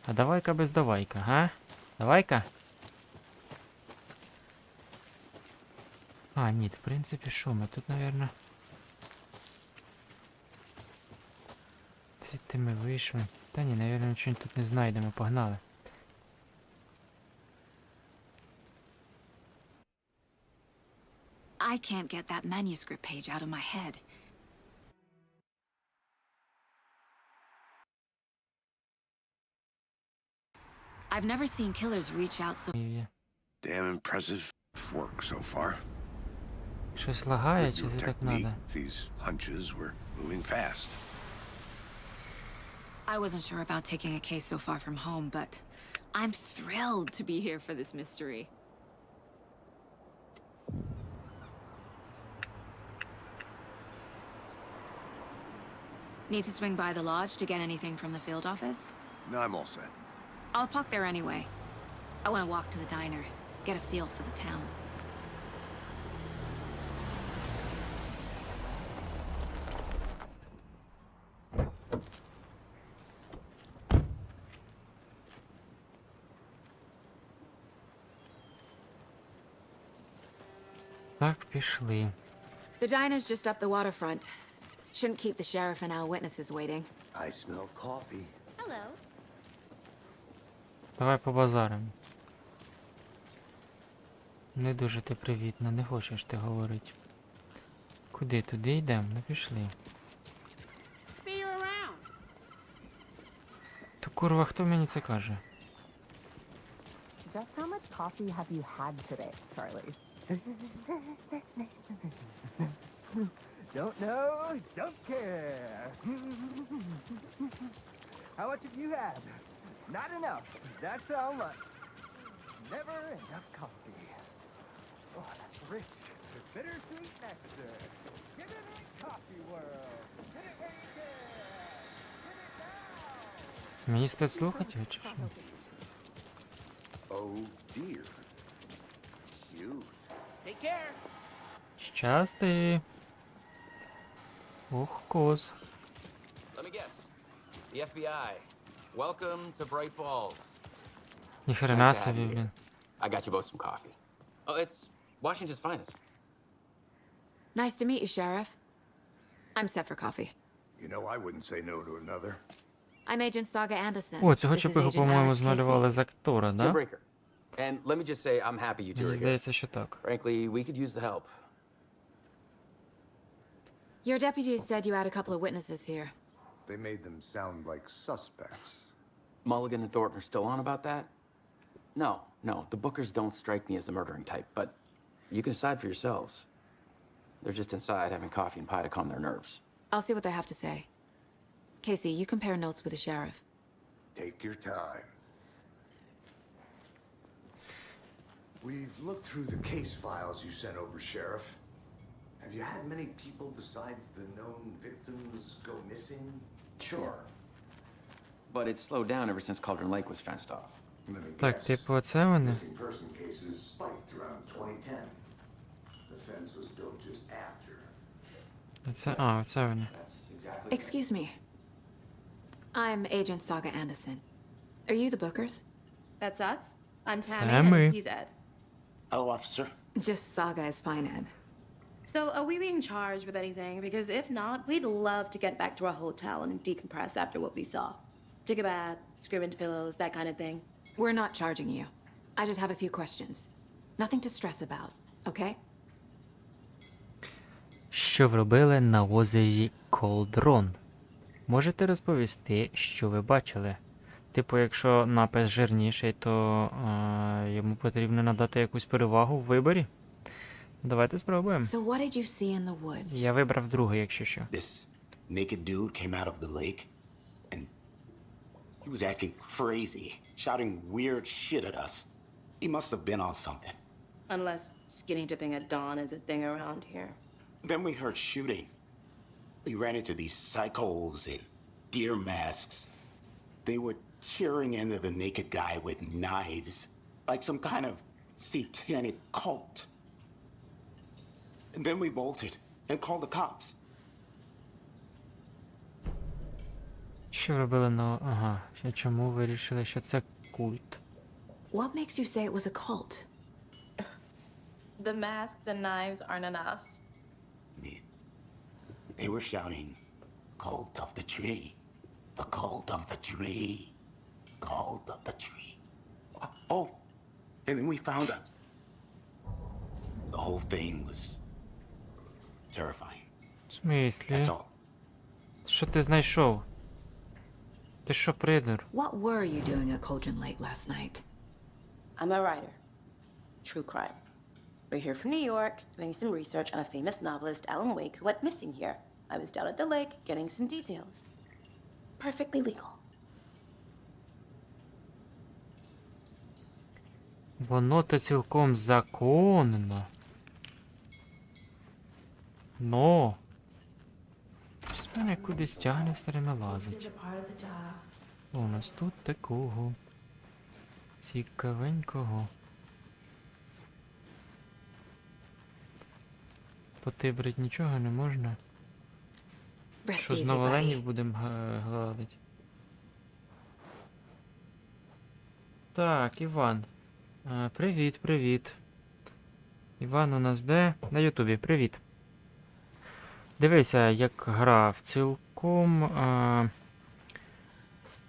А давайка без давайка, га? Давайка? А, ні, в принципі, що ми тут, напевно. Звідти ми вийшли. Та ні, напевно, нічого тут не знайдемо, погнали. I can't get that manuscript page out of my head. I've never seen killers reach out so... Є. Damn impressive work so far. Щось лагає, With чи your це так technique, надо? these hunches were moving fast. I wasn't sure about taking a case so far from home, but I'm thrilled to be here for this mystery. Need to swing by the lodge to get anything from the field office? No, I'm all set. I'll park there anyway. I want to walk to the diner, get a feel for the town. Так, пішли. The diner's just up the waterfront. Shouldn't keep the sheriff and our witnesses waiting. I smell coffee. Hello. Давай побазаримо. Не дуже ти привітна, не хочеш ти говорити. Куди? Туди йдемо? Ну пішли. See you around. То курва, хто мені це каже? Just how much coffee have you had today, Charlie? Don't know, don't care. How much have you had? Not enough. That's how much. Never enough coffee. Oh, that's rich. Bittersweet nectar. Give it a coffee world. Give it where you can. Give it now. Мені стоїть слухати його, чи що? Oh dear. Cute. Take care. Щасти! Ох, коз. Let me guess. The FBI. Welcome to Brайт-Фоллз. Ніхрена Nice to have собі, you here. блін. I got you both some coffee. Oh, it's Washington's finest. Nice to meet you, Sheriff. I'm set for coffee. You know, I wouldn't say no to another. I'm Agent Saga Андерсон. О, цього This is чіпиху, Agent по-моєму, Алекс змалювали Кейсі. з актора, Deal да? breaker. And let me just say, I'm happy you two Мені are here. здається, що так. Frankly, we could use the help. Your deputies said you had a couple of witnesses here. They made them sound like suspects. Mulligan and Thornton are still on about that? No, the Bookers don't strike me as the murdering type, but you can decide for yourselves. They're just inside having coffee and pie to calm their nerves. I'll see what they have to say. Casey, you compare notes with the sheriff. Take your time. We've looked through the case files you sent over, Sheriff. Have you had many people besides the known victims go missing? Sure. But it's slowed down ever since Cauldron Lake was fenced off. Let me Так, guess. типу, оце вони? Missing person cases spiked around 2010. The fence was built just after. Оце вони. That's exactly. Excuse me. I'm Agent Saga Андерсон. Are you the Bookers? That's us. I'm Tammy, Sammy. and he's Ed. Hello, officer. Just Saga is fine, Ed. So, are we being charged with anything? Because if not, we'd love to get back to our hotel and decompress after what we saw. Take a bath, scream into pillows, that kind of thing. We're not charging you. I just have a few questions. Nothing to stress about, okay? Що ви робили на озері Колдрон? Можете розповісти, що ви бачили? Типу, якщо напис жирніший, то йому потрібно надати якусь перевагу в виборі? Давайте спробуємо. So what did you see in the woods? Я вибрав другий, якщо що. This naked dude came out of the lake, and he was acting crazy, shouting weird shit at us. He must have been on something. Unless skinny dipping at dawn is a thing around here. Then we heard shooting. We ran into these psychos in deer masks. They were tearing into the naked guy with knives, like some kind of satanic cult. And then we bolted and called the cops. Що робили на... Ага, а чому ви вирішили, що це культ? What makes you say it was a cult? The masks and knives aren't enough. They were shouting, "Cult of the tree, the cult of the tree, cult of the tree." Oh, and then we found out. The whole thing was terrifying. В смислі? That's all. Що ти знайшов? Ти що, придур? What were you doing at Cauldron Lake last night? I'm a writer. True crime. We're here from New York, doing some research on a famous novelist, Alan Weyk, who went missing here. I was down at the lake, getting some details. Perfectly legal. Воно то цілком законно. Но. Щось мене кудись тягне, все время лазить. У нас тут такого цікавенького. Потибрить нічого не можна. Що знову оленів будемо гладити? Так, Іван. Привіт, привіт. Іван у нас де? На Ютубі, привіт. Дивися, як грав. Цілком,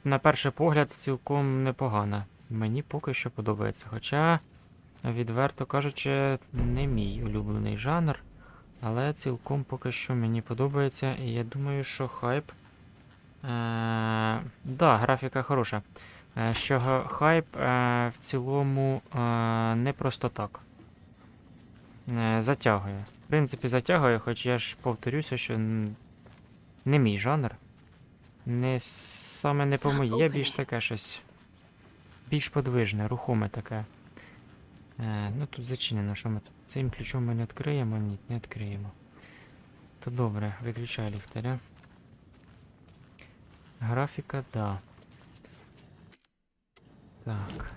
на перший погляд, цілком непогана. Мені поки що подобається. Хоча, відверто кажучи, не мій улюблений жанр. Але цілком поки що мені подобається. І я думаю, що хайп... Да, графіка хороша. Що хайп в цілому не просто так. Затягує. В принципі, затягує, хоч я ж повторюся, що не мій жанр. Саме не по моїй. Я більш таке щось. Більш подвижне, рухоме таке. Ну тут зачинено, що ми тут. Цим ключом ми не відкриємо? Ні, не відкриємо. То добре, виключай ліхтаря. Графіка, да. Так.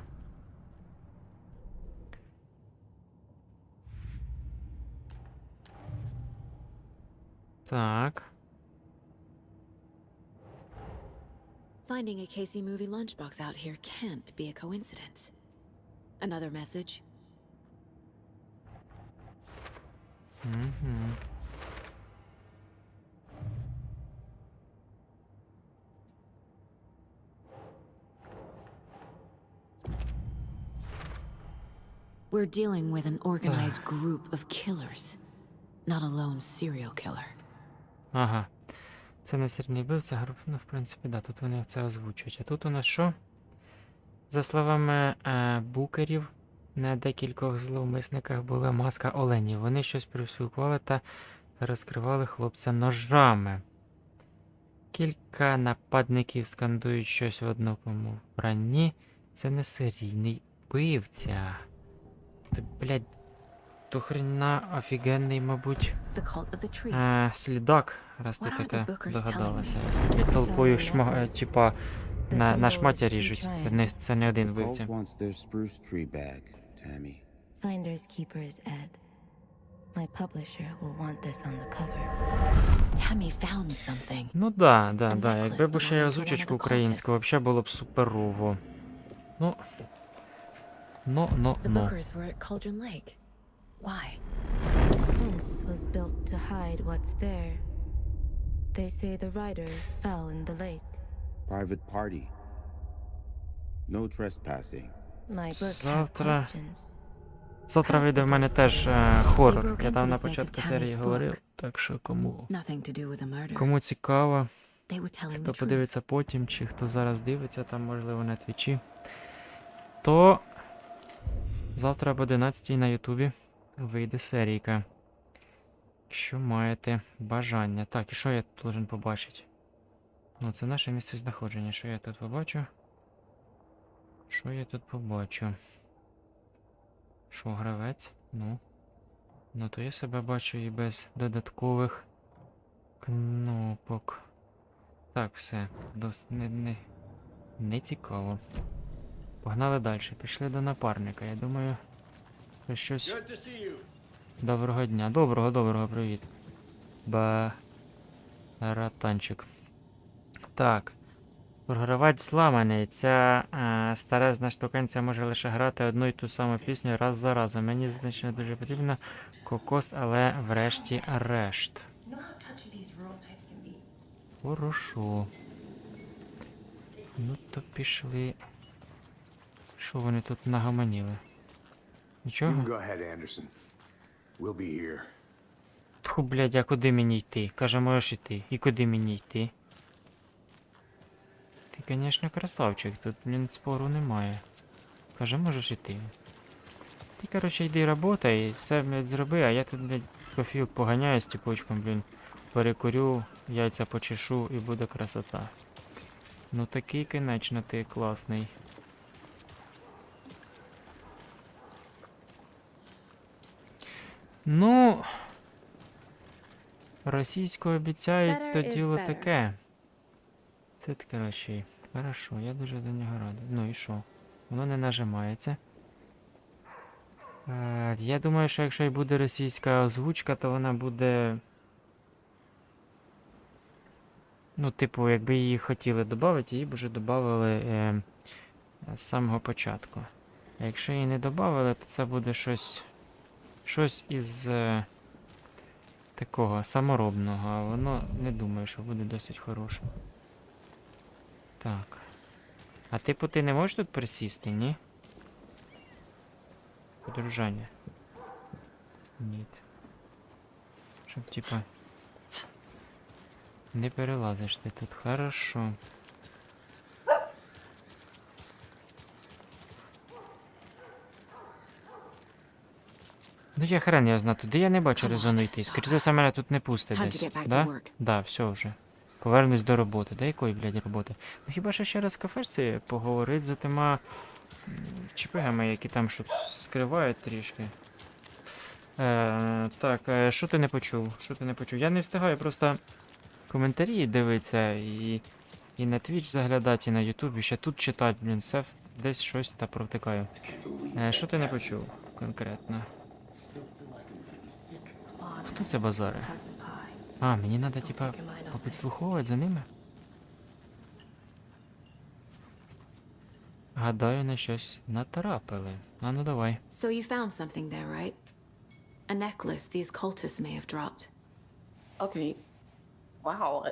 Так. Finding a Casey movie lunchbox out here can't be a coincidence. Another message? Mm-hmm. We're dealing with an organized group of killers, not a lone serial killer. Ага. Це не серійний вбивця, груп, ну, в принципі, да, тут вони це озвучують. А тут у нас що? За словами букерів, на декількох зловмисниках була маска оленів. Вони щось проспілкували та розкривали хлопця ножами. Кілька нападників скандують щось в одному вбранні. Це не серійний вбивця. Ти, блядь, до хрена офігенний, мабуть, слідак, раз ти таке догадалася. Якщо, блядь, толпою типа на шматі ріжуть. Це не один вбивця. Finders keepers, Ed. My publisher will want this on the cover. Tammy found something. Ну да. Якби б ще й озвучечку українську, взагалі було б суперово. Ну. The bookers were at Cauldron Lake. Why? The fence was built to hide what's there. They say the rider fell in the lake. Private party. No trespassing. My book has Завтра... questions. Завтра вийде в мене теж хорор. broke Я in там for на the sake of початку Tammy's серії book. говорив, так що кому Nothing to do with the murder. кому цікаво, They were telling хто the truth. подивиться потім, чи хто зараз дивиться, там, можливо, на твічі, то завтра об 11 на Ютубі вийде серійка. Якщо маєте бажання. Так, і що я тут должен побачити? Ну, це наше місце знаходження. Що я тут побачу? Що я тут побачу? Що, гравець? Ну. Ну, то я себе бачу і без додаткових кнопок. Так, все. Не цікаво. Погнали далі. Пішли до напарника. Я думаю, що щось... Доброго дня. Доброго, привіт. Ратанчик. Так. Програвач зламаний. Ця старезна штукенця може лише грати одну і ту саму пісню раз за разом. Мені значно дуже потрібно кокос, але врешті-решт. Хорошо. Ну то пішли. Що вони тут нагомоніли? You Нічого? can go ahead, Anderson. We'll be here. Тьху, блядь, а куди мені йти? Каже, можеш йти. І куди мені йти? Ти, конечно, красавчик. Тут, блін, спору немає. Каже, можеш йти. Ти, короче, йди работай, все, блядь, зроби, а я тут, блядь, кофію поганяю з тіпочком, блін. Перекурю, яйця почешу і буде красота. Ну такий, конечно, ти класний. Ну... Російську обіцяють, Better то is діло better. таке. Це таке речі. Хорошо, я дуже за нього радий. Ну і що? Воно не нажимається. Я думаю, що якщо і буде російська озвучка, то вона буде... Ну, типу, якби її хотіли додати, її б вже додали з самого початку. А якщо її не додали, то це буде щось із... такого саморобного, а воно не думаю, що буде досить хорошим. Так. А типу ти не можеш тут присісти, ні? Подружання. Ні. Щоб типа... Не перелазиш ти тут. Хорошо. Ну я хрен його знаю, туди я не бачу резону йти. Скоріше за все, мене тут не пустить десь. Да? Да, все вже. Повернусь до роботи. До якої, блядь, роботи? Ну хіба що ще раз в кафешці поговорить за тима чіпегами, які там щось скривають трішки. Так, що ти не почув? Що ти не почув? Я не встигаю просто коментарі дивитися і на Twitch заглядати, і на YouTube, і ще тут читати, блін, все десь щось та провтикаю. Що ти не почув конкретно? Хто це базари? А, мені треба, типа, попідслуховувати за ними? Гадаю, на щось натрапили. А ну давай. So you found something there, right? A necklace these cultists may have dropped. Okay. Wow.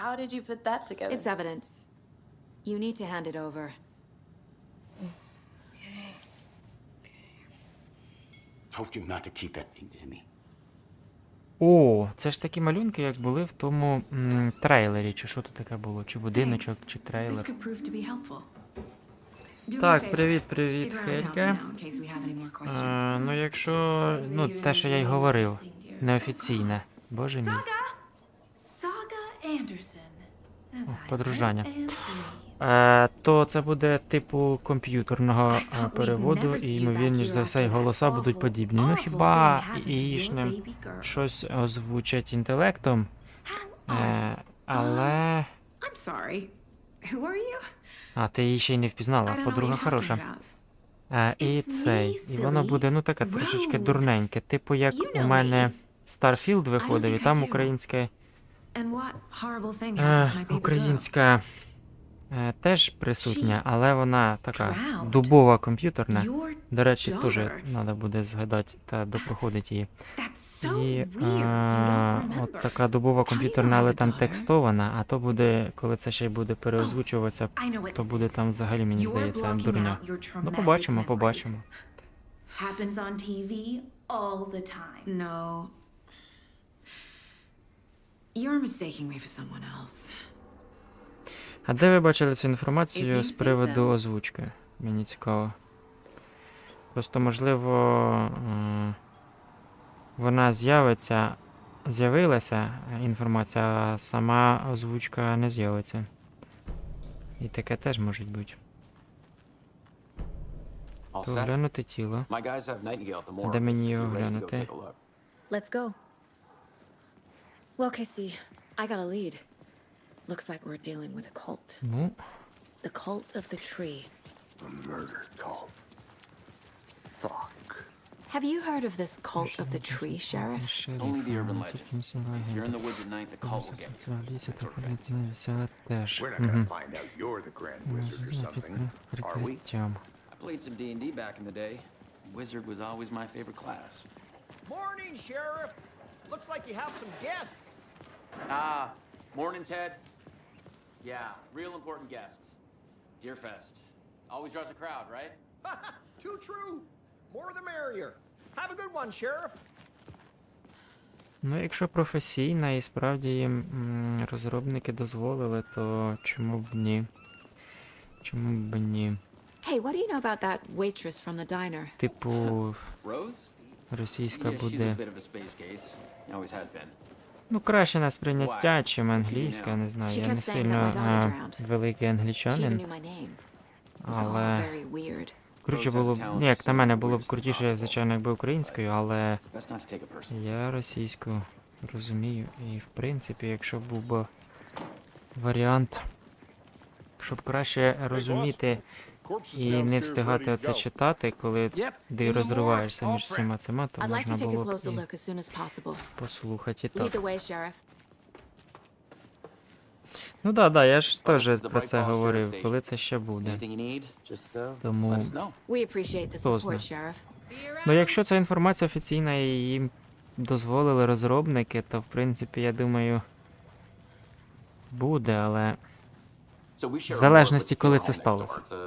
How did you put that together? It's evidence. You need to hand it over. Told you not to keep that thing, Jimmy. О, це ж такі малюнки, як були в тому трейлері, чи що тут таке було, чи будиночок, чи трейлер. This could prove to be helpful. Do me a Так, favor. привіт, Stick around town for Хелька. now, in case we have any more questions. Ну, якщо, ну, те, що я й говорив, неофіційне. Боже мій. Saga Anderson. As I Подружання. read and То це буде типу комп'ютерного переводу, і ймовірніше за все, і голоса будуть подібні. Ну хіба яєчним щось озвучать інтелектом, але... I'm sorry. Who are you? А, ти її ще й не впізнала, I don't know what подруга you're talking хороша. about. І цей, і воно буде, ну таке трошечки дурненьке. Типу як You у know мене me. Starfield виходив, і think I там do. українське... And what horrible thing happened to my baby girl? Українська теж присутня, але вона така дубова комп'ютерна. До речі, теж треба буде згадати та допроходити її. І от така дубова комп'ютерна, але там текстована, а то буде, коли це ще й буде переозвучуватися, то буде там взагалі, мені здається, дурня. Ну, побачимо, побачимо. Happens on TV all the time. No. You're mistaking me for someone else. А де ви бачили цю інформацію з приводу озвучки? Мені цікаво. Просто, можливо, вона з'явилася інформація, а сама озвучка не з'явиться. І таке теж може бути. То глянути тіло. Де мені його глянути? Let's go. Well, Casey, I got a lead. Looks like we're dealing with a cult. Ну. The cult of the tree. A murder cult. Fuck. Have you heard of this cult of the tree, Sheriff? Only the urban legend. If you're in the woods at night, the cult will get you. We're not gonna find out you're the Grand Wizard or something, are we? I played some D&D back in the day. Wizard was always my favorite class. Morning, Sheriff. Looks like you have some guests. Morning, Ted. Yeah, real important guests. Deerfest. Always draws a crowd, right? Too true. More the merrier. Have a good one, Sheriff. Ну, якщо професійна і справді їм розробники дозволили, то чому б ні? Чому б ні? Hey, what do you know about that waitress from the diner? Типу, Rose? російська Yeah, she's a буде. bit of a space case. Always has been. Ну, краще на сприйняття, чим англійська, не знаю. Я не сильно великий англічанин. Але круче було б, ні, як на мене, було б крутіше, звичайно, якби українською, але я російську розумію. І, в принципі, якщо був би варіант, щоб краще розуміти і не встигати оце читати, коли ти розриваєшся між всіма цими, то можна було б і послухати і так. Ну да, я ж теж про це говорив, коли це ще буде. Тому, хто знає. Ну, якщо ця інформація офіційна і їм дозволили розробники, то, в принципі, я думаю, буде, але в залежності, коли це сталося.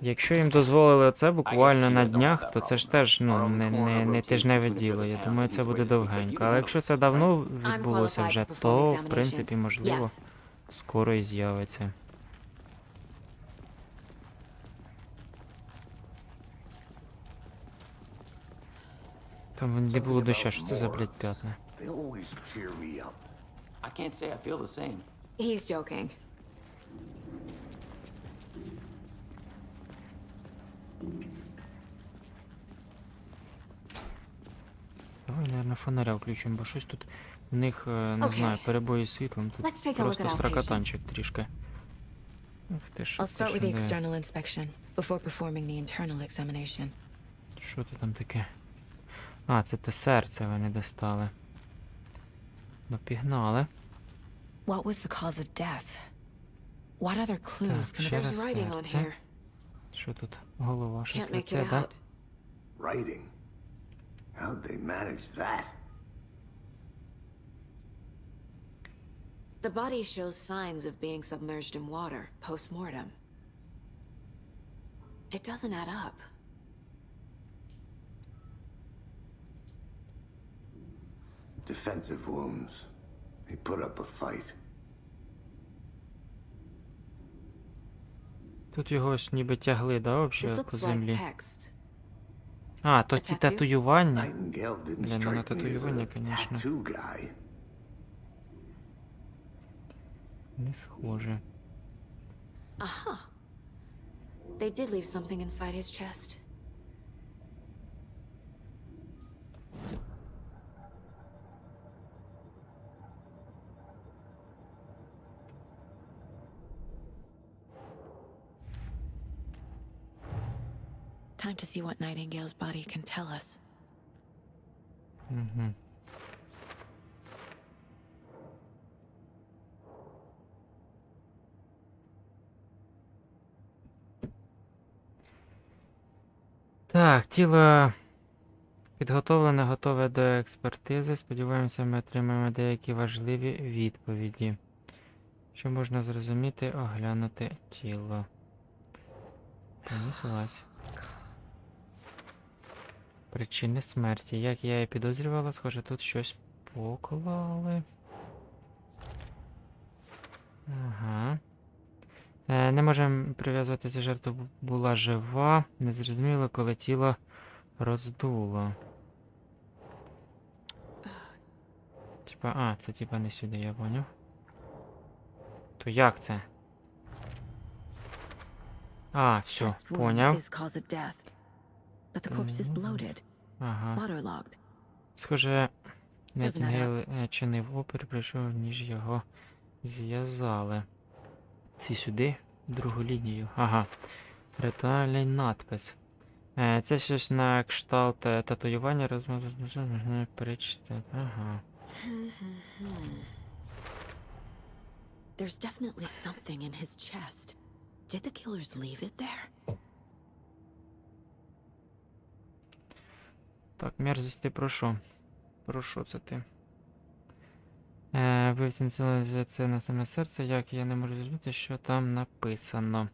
Якщо їм дозволили оце буквально на днях, то це ж теж, ну, не тижневе діло. Я думаю, це буде довгенько. Але якщо це давно відбулося вже, то, в принципі, можливо, скоро і з'явиться. Там не було дощу, що це за, блядь, п'ятна? He's joking. Давай, наверное, фонаря включимо, бо щось тут у них, не знаю, перебої з світлом. Тут просто сракотанчик трішки. Ах ти ж. I'll start with the external inspection before performing the internal examination. Що це там таке? А, це те серце вони достали. Ну, пігнали. What was the cause of death? What other clues can there's writing on here? Що тут? Голова, щось Can't make це, it да? out. Writing? How'd they manage that? The body shows signs of being submerged in water post-mortem. It doesn't add up. Defensive wounds. He put up a fight. Тут його ось ніби тягли, да, This взагалі, по looks like землі. text. А, то ті татуювання. Nightingale didn't Для мене strike me as татуювання, a конечно. tattoo guy. Не схоже. Aha. They did leave something inside his chest. Time to see what Nightingale's body can tell us. Угу. Так, тіло підготовлене, готове до експертизи. Сподіваємося, ми отримаємо деякі важливі відповіді. Що можна зрозуміти, оглянути тіло. Понеслась. Причини смерті. Як я і підозрювала, схоже, тут щось поклали. Ага. Не можемо прив'язуватися, жертва була жива. Незрозуміло, коли тіло роздуло. Типа, це типа не сюди, я поняв. То як це? Все, поняв. Ага. Схоже, Найтінгейл чинив опір, прийшов, ніж його зв'язали. Ці сюди, другу лінію. Ага. Ритуальний надпис. Це щось на кшталт татуювання, розмови можна перечитати. Ага. There's definitely something in his chest. Did the killers leave it there? Так, мерзості про що? Про що це ти? Вивцінцювали це на саме серце, як я не можу зрозуміти, що там написано.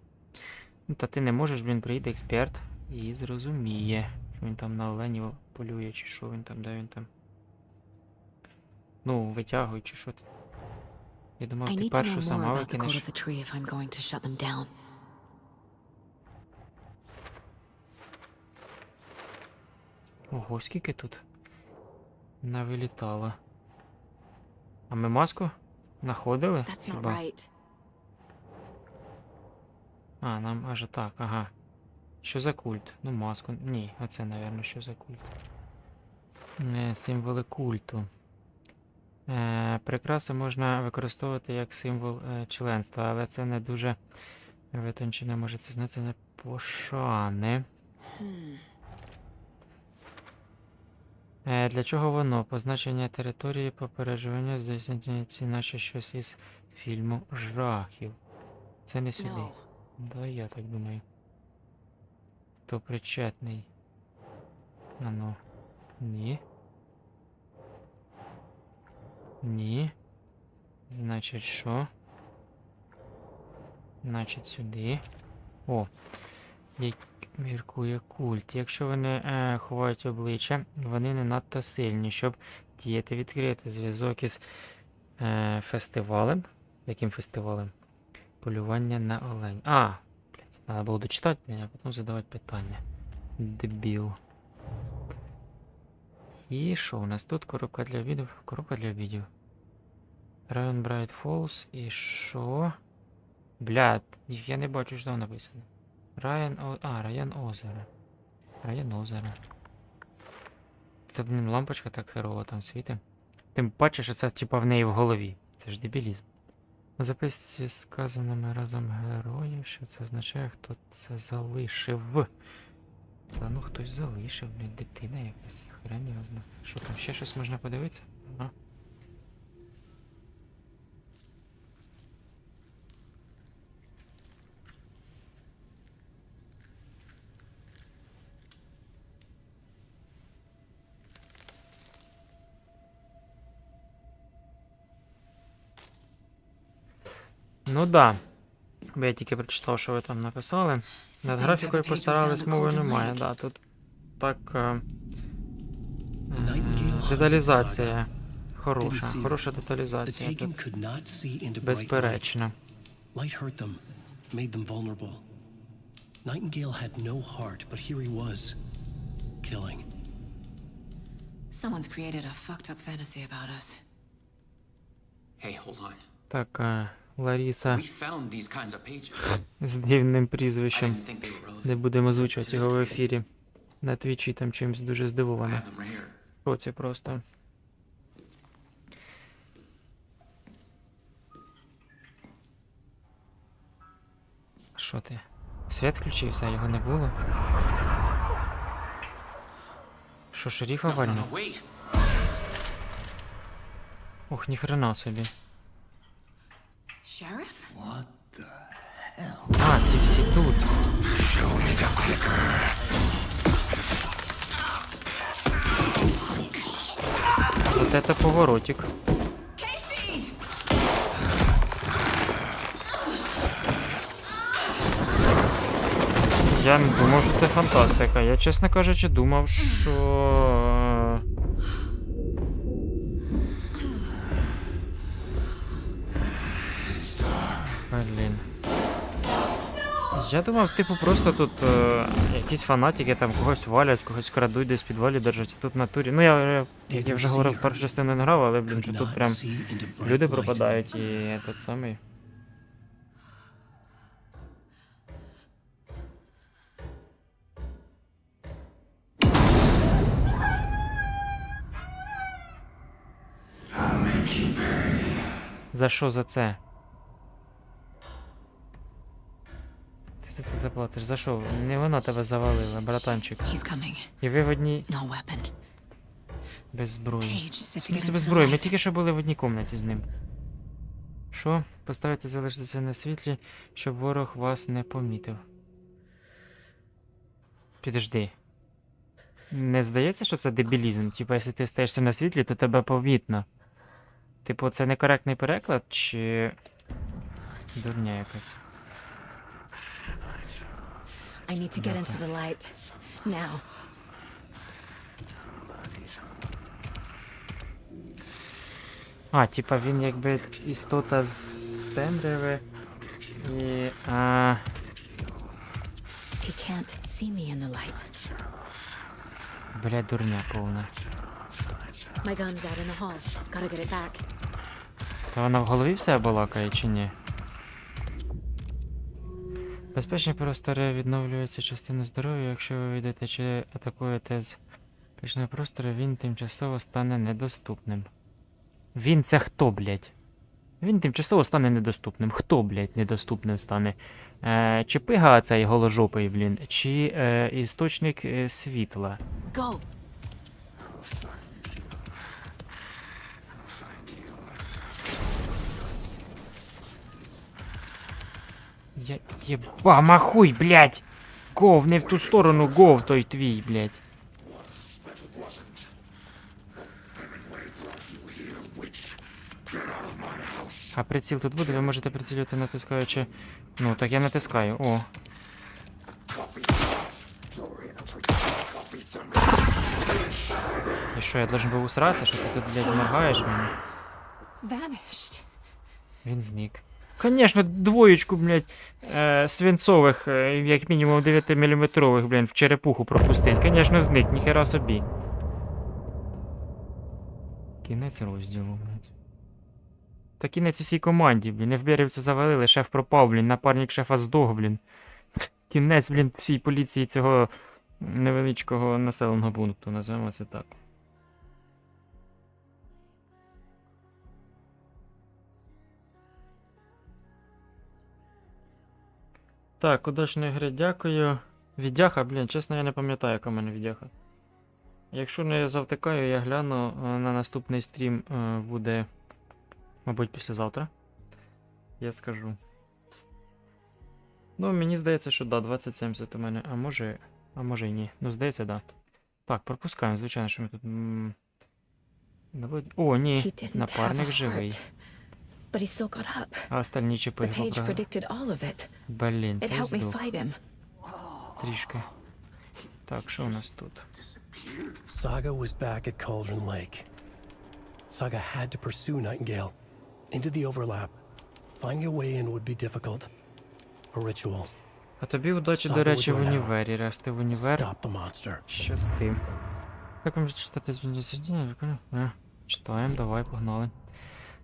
Ну, та ти не можеш, він приїде експерт і зрозуміє, що він там на оленів полює, чи що він там, де він там. Ну, витягує, чи що ти. Я думав, ти першу сама викинеш. Ого, скільки тут навилітало. А ми маску знаходили? Нам аж так, ага. Що за культ? Ну, маску. Ні, оце, напевно, що за культ. Символи культу. Прикраси можна використовувати як символ членства, але це не дуже витончено, може це значення пошани. Для чого воно? Позначення території, попереджування, здійснення ці наче щось із фільму жахів. Це не сюди. Да, я так думаю. Хто причетний? Ану. Ні. Ні. Значить, що? Значить, сюди. О. Як міркує культ. Якщо вони ховають обличчя, вони не надто сильні, щоб діяти відкрити. Зв'язок із фестивалем. Яким фестивалем? Полювання на олень. Блядь, треба було дочитати, а потім задавати питання. Дебіл. І що у нас тут? Коробка для відео. Коробка для відео. Район Брайт-Фоллз. І що? Блядь, я не бачу, що там написано. Район озера. Район озера. Та, блін, лампочка так херово там світить. Тим паче, що це типа в неї в голові. Це ж дебілізм. У записці сказаними разом героїв, що це означає, хто це залишив. Та ну хтось залишив, блін, дитина якась. Хрень його знає. Що там, ще щось можна подивитися? Ага. Ну да. Бо я тільки прочитав, що ви там написали. Над графікою постарались, мови немає. Да, тут так... деталізація хороша. Хороша деталізація тут. Безперечно. Nightingale had no heart, but here he was, killing. Someone's created a fucked up fantasy about us. Hey, hold on. Так, Ларіса We found these kinds of pages. з дивним прізвищем. I didn't think they were relevant. Не будемо озвучувати його в ефірі. На твічі там чимось дуже здивовано. Що це просто? Що ти? Світ включився, його не було? Що, шерифа вальнув? Ох, ніхрена собі. What the hell? Ці всі тут. это поворотик. Я не думав, що це фантастика. Я, чесно кажучи, думав, що... Блін. Я думав, типу, просто тут якісь фанатики там когось валять, когось крадуть, десь в підвалі держать, а тут в натурі. Ну, я вже говорив, першу частину не грав, але, блін, що тут прям люди пропадають і тот самий. За що за це? Ти за це заплатиш. За що? Не вона тебе завалила, братанчик. І ви в одній... Без зброї. В смысле без зброї? Ми тільки що були в одній кімнаті з ним. Що? Поставити залишитися на світлі, щоб ворог вас не помітив. Підожди. Не здається, що це дебілізм? Типа, якщо ти стаєшся на світлі, то тебе помітно. Типу, це некоректний переклад, чи... Дурня якась. I need to get into the light. Now. А, типа він якби істота з темряви і... He can't see me in the light. Бля, дурня повна. My gun's out in the hall. Gotta get it back. Та вона в голові все балакає, чи ні? Безпечні простори відновлюються частину здоров'я, якщо ви вийдете чи атакуєте з безпечного простору, він тимчасово стане недоступним. Він це хто, блядь? Він тимчасово стане недоступним. Хто, блядь, недоступним стане? Чи пига цей голожопий, блін, чи істочник світла? Go. Я єба, махуй, блядь! Гов, не в ту сторону, гов той твій, блядь. А приціл тут буде? Ви можете прицілювати, натискаючи... Ну, так я натискаю, о. І що, я должен був усратися, що ти тут, блядь, моргаєш мені? Vanished. Він зник. Конечно, двоєчку, блядь, свинцових, як мінімум 9-мм, блядь, в черепуху пропустить. Конечно, зник, ніхера собі. Кінець розділу, блядь. Та кінець усій команді, блін. ФБРівцю завалили, шеф пропав, блін, напарник шефа здох, блін. Кінець, блін, всій поліції цього невеличкого населеного пункту, називаємо це так. Так, удачної гри, дякую. Віддяха, блін, чесно, я не пам'ятаю, яка в мене віддяха. Якщо не завтикаю, я гляну, на наступний стрім буде, мабуть, післязавтра. Я скажу. Ну, мені здається, що да, 2070 у мене, а може і ні. Ну, здається, да. Так, пропускаємо, звичайно, що ми тут... О, ні, напарник живий. But he still got up. А остальні чіпи The page predicted all of it. Блін, It це helped me здох. fight him. Трішки. Так, що у нас тут? Saga was back at Cauldron Lake. Saga had to pursue Nightingale into the overlap. Finding a way in would be difficult. A ritual. А тобі удачі, до речі, в універі. Раз ти в універ, щасти. Як вам читати змінюючи? Читаємо, давай, погнали.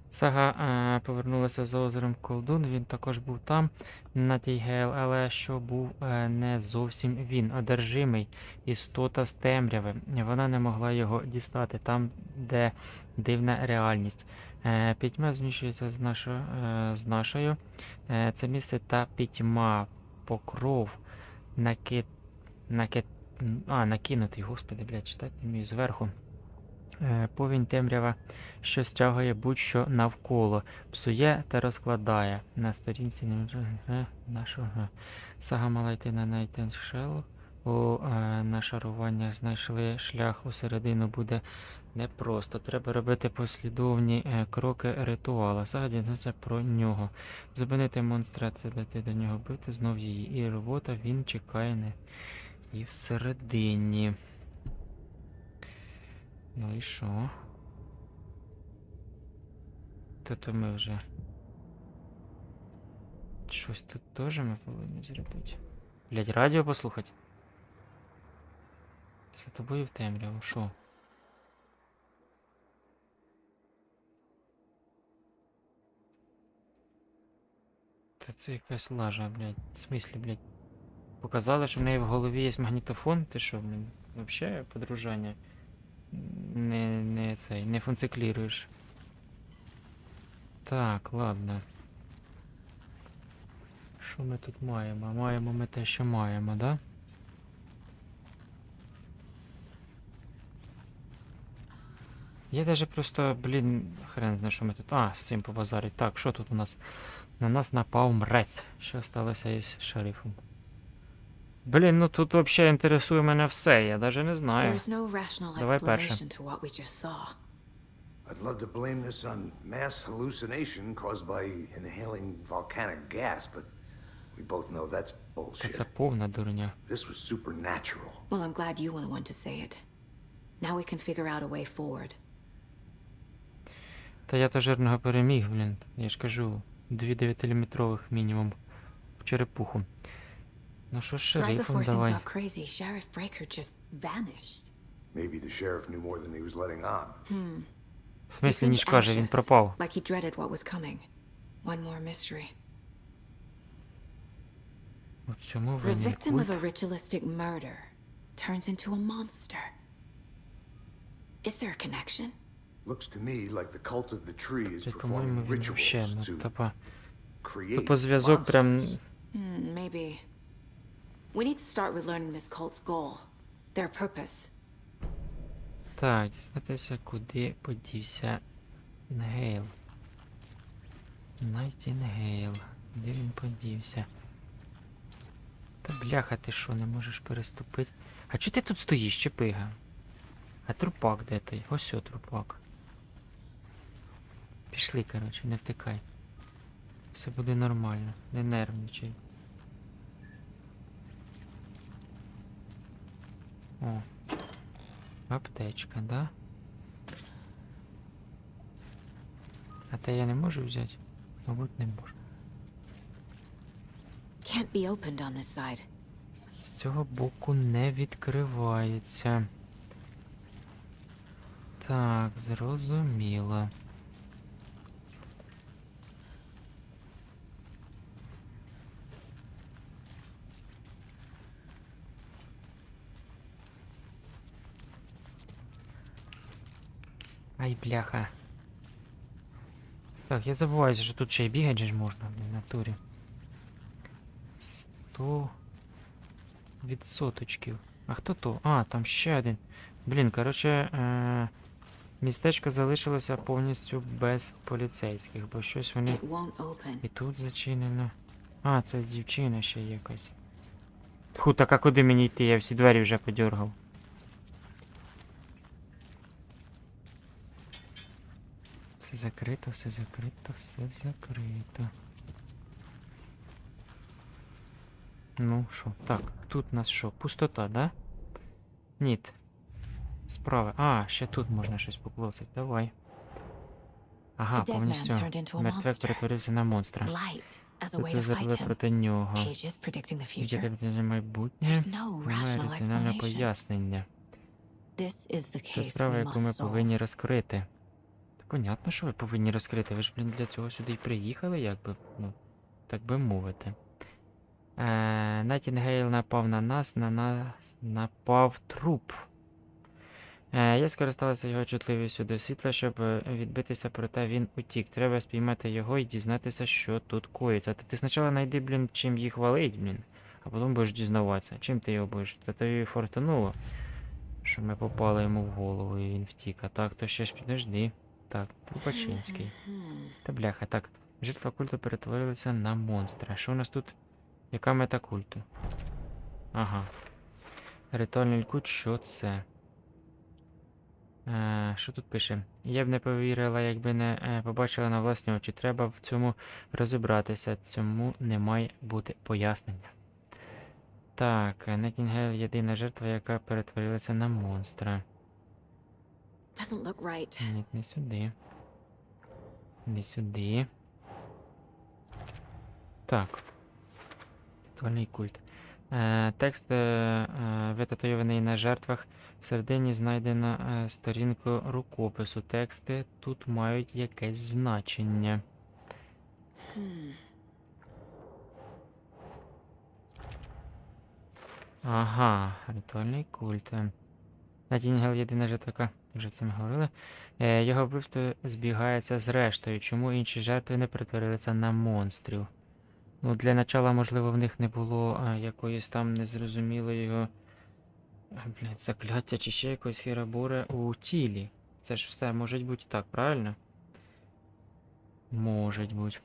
Сага повернулася за озером Колдун, він також був там, Найтінгейл, але що був не зовсім він, одержимий, істота з темряви. Вона не могла його дістати, там, де дивна реальність. Пітьма зміщується з нашою. Це місце та пітьма, покров, накинутий, господи, блядь, читати не вмію, зверху. Повінь темрява, що стягує будь-що навколо, псує та розкладає. На сторінці нашого. Сага мала йти на Найтеншелл, у нашаруваннях знайшли шлях усередину буде непросто. Треба робити послідовні кроки ритуала. Сага дізнається про нього. Зупинити монстра, це дати до нього бити, знов її. І робота, він чекає не і всередині. Ну і що? То ми вже... Щось тут теж ми повинні зробити. Блять, радіо послухати. За тобою в темряву, шо? Та це якась лажа, блядь. В смислі, блядь. Показали, що в неї в голові є магнітофон? Ти що, блін? Вообще подружання? Не функцікліруєш. Так, ладно. Що ми тут маємо? Маємо ми те, що маємо, да? Я даже просто, блін, хрен знає, що ми тут... А, з цим побазарить. Так, що тут у нас? На нас напав мрець. Що сталося із шерифом? Блін, ну тут взагалі інтересує мене все, я даже не знаю. Давай перше. I'd love to blame this on mass hallucination caused by inhaling volcanic gas, but we both know that's Та це bullshit. повна дурня. This was supernatural. Well, I'm glad you were the one to say it. Now we can figure out a way forward. Та я то жирного переміг, блін. Я ж кажу, 2 9-мм мінімум в черепуху. Ну що з Right шерифом, before things давай. got crazy, Sheriff Breaker just vanished. Maybe the sheriff knew more than he was letting on. В He смислі, seemed ніж каже, він anxious, пропав. like he dreaded what was coming. One more mystery. У цьому The винен victim of культ. a ritualistic murder turns into a monster. Is there a connection? Looks to me like the cult of the tree is Це, по-моєму, performing він вообще, rituals ну, to типа... create Типа зв'язок прям... monsters. Maybe. We need to start with learning this cult's goal. Their purpose. Так, дізнатися, куди подівся Інгейл. Найтінгейл. Де він подівся? Та бляха, ти що, не можеш переступити? А чого ти тут стоїш, чепига? А трупак де той? Ось о трупак. Пішли, коротше, не втикай. Все буде нормально, не нервничай. О. Аптечка, да? А те я не можу взяти? Мабуть, не можу. Can't be opened on this side. З цього боку не відкривається. Так, зрозуміло. Ай, бляха. Так, я забуваюся, що тут ще й бігати же ж можна в натурі. 100%. А хто то? А, там ще один. Блін, коротше, містечко залишилося повністю без поліцейських, бо щось вони... It won't open. І тут зачинено. А, це дівчина ще якась. Тьфу, так а куди мені йти? Я всі двері вже подьоргав. Все закрито, все закрито, все закрито. Ну, що? Так, тут у нас що? Пустота, да? Ніт. Справа. А, ще тут можна щось поклоцати. Давай. Ага, The dead man повністю. turned into a Мертвяк monster. перетворився на монстра. Light as a Тут way ви to зробили fight him. проти нього. Pages predicting the future. Відділити майбутнє. There's no Немає rational раціонального explanation. пояснення. This is the Це case справа, we яку ми must solve. повинні розкрити. Та понятно, що ви повинні розкрити. Ви ж, блін, для цього сюди й приїхали, якби, ну, так би мовити. Найтінгейл напав на нас напав труп. Я скористалася його чутливістю до світла, щоб відбитися, проте він утік. Треба спіймати його і дізнатися, що тут коїться. Ти спочатку знайди, блін, чим їх валить, блін, а потім будеш дізнаватися. Чим ти його будеш? Та тобі фортануло, що ми попали йому в голову і він втік. А так, то ще ж підожди. Так, Трупачинський. Та бляха, так. Жертва культу перетворилася на монстра. Що у нас тут? Яка мета культу? Ага. Ритуальний культ, що це? Що тут пише? Я б не повірила, якби не побачила на власні очі. Треба в цьому розібратися. Цьому не має бути пояснення. Так, Найтінгейл – єдина жертва, яка перетворилася на монстра. Doesn't look right. Ні, не сюди. Не сюди. Так. Ритуальний культ. Текст витатуйований на жертвах. Всередині знайдено сторінку рукопису. Тексти тут мають якесь значення. Ага, ритуальний культ. Найтінгейл – єдина жертва, вже це ми говорили. Його вбивство збігається з рештою. Чому інші жертви не перетворилися на монстрів? Ну, для начала, можливо, в них не було якоїсь там незрозумілої закляття чи ще якоїсь хірабури у тілі. Це ж все може бути так, правильно? Може бути.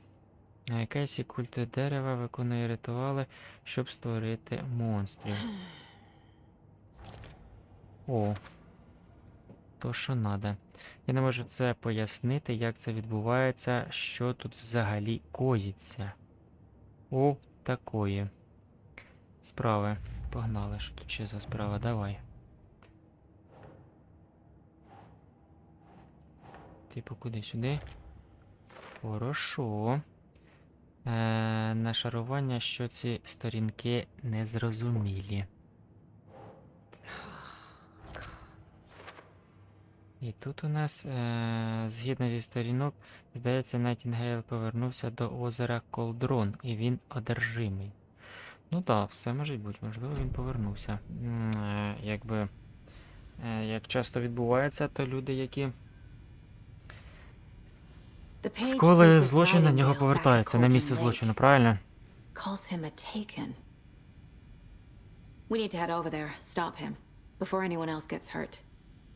Кейсі культ дерева виконує ритуали, щоб створити монстрів. О. То, що надо. Я не можу це пояснити, як це відбувається, що тут взагалі коїться. О, такої. Справи. Погнали, що тут ще за справа, давай. Типу, куди сюди? Хорошо. Нашарування, що ці сторінки незрозумілі. І тут у нас, згідно зі сторінок, здається, Найтінгейл повернувся до озера Колдрон, і він одержимий. Ну так, все може бути, можливо, він повернувся. Як часто відбувається, то люди, які скоїли злочин, на нього повертаються, на місце злочину, правильно?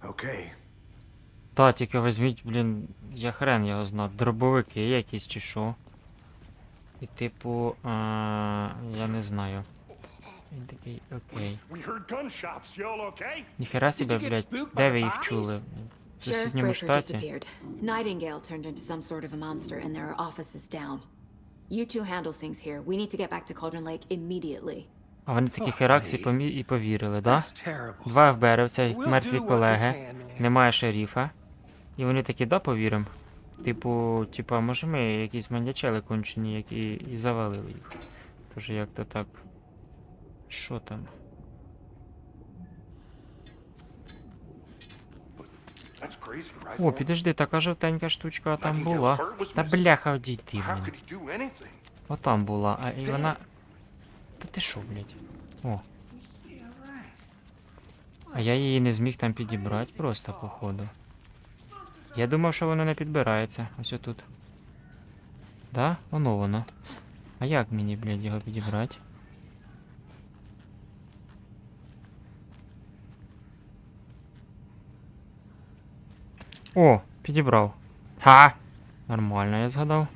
Okay. Та, тільки візьміть, блін, я хрен його знав, дробовики якісь чи що. І типу, я не знаю. Він такий, окей. Ніхера себе, блядь, де ви їх чули? В сусідньому штаті? Nightingale turned into some sort of a monster and there are offices down. You two handle things here. We need to get back to Cauldron Lake immediately. А вони такі хераксі і повірили, да? Два ФБРівця, мертві колеги, немає шерифа. І вони такі, да, повіримо? Типа, може ми якісь маньячели кончені, які і завалили їх. Тож як-то так. Що там? О, підожди, така жовтенька штучка там була. Та бляха, одійди, блін. Отам була, а і вона... Та ти шо, блядь? О. А я її не зміг там підібрати просто, походу. Я думав, що воно не підбирається. Ось отут. Да? Воно. А як мені, блядь, його підібрати? О, підібрав. Ха! Нормально, я згадав.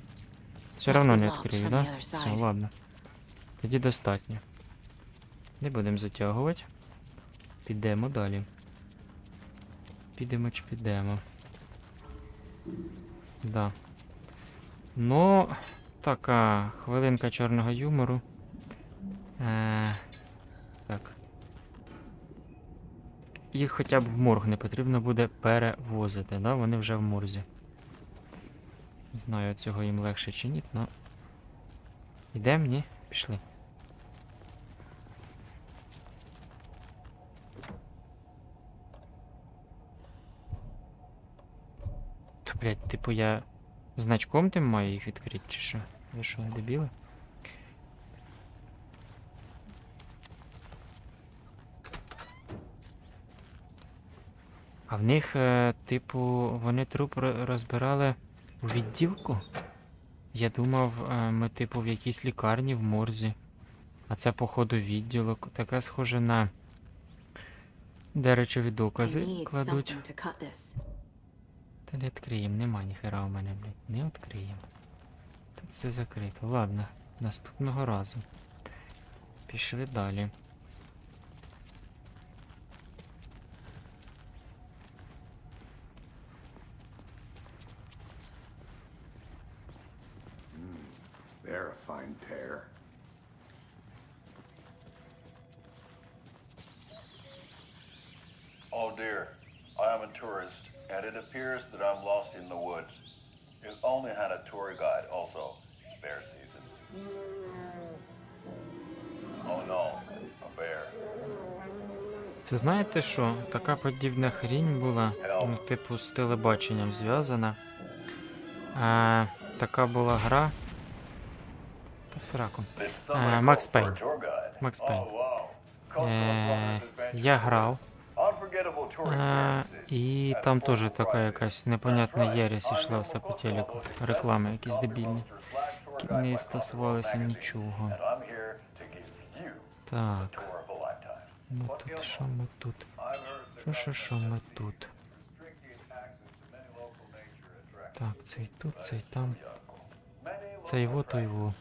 Все равно не відкрию, да? Все, ладно. Тоді достатньо. Не будемо затягувати. Підемо далі. Підемо. Да. Ну, така хвилинка чорного юмору. Так. Їх хоча б в морг не потрібно буде перевозити, да? Вони вже в морзі. Не знаю, цього їм легше чи ні, но... Ідем, ні? Пішли. То, блядь, типу я значком тим маю їх відкрити, чи що? Ви що, дебіли? А в них, типу, вони труп розбирали у відділку? Я думав, ми, типу, в якійсь лікарні в морзі. А це, походу, відділок. Таке схоже на... Де речові докази кладуть. Та не відкриємо, нема ніхера у мене, блядь. Не відкриємо. Тут все закрито. Ладно, наступного разу. Пішли далі. They're a fine pair. Oh dear, I am a tourist, and it appears that I'm lost in the woods. You only had a tour guide also. It's bear season. Oh no, a bear. Це знаєте що? Така подібна хрінь була, ну, типу, з телебаченням зв'язана. Така була гра. Та в сраку. Макс Пейн. Макс Пейн. Я грав. І там теж така якась непонятна єресь ішла все по телеку. Реклами якісь дебільні. Які не стосувалися нічого. Так. Ми тут, що ми тут? Що ми тут? Так, цей тут, цей там. Цей во, той во.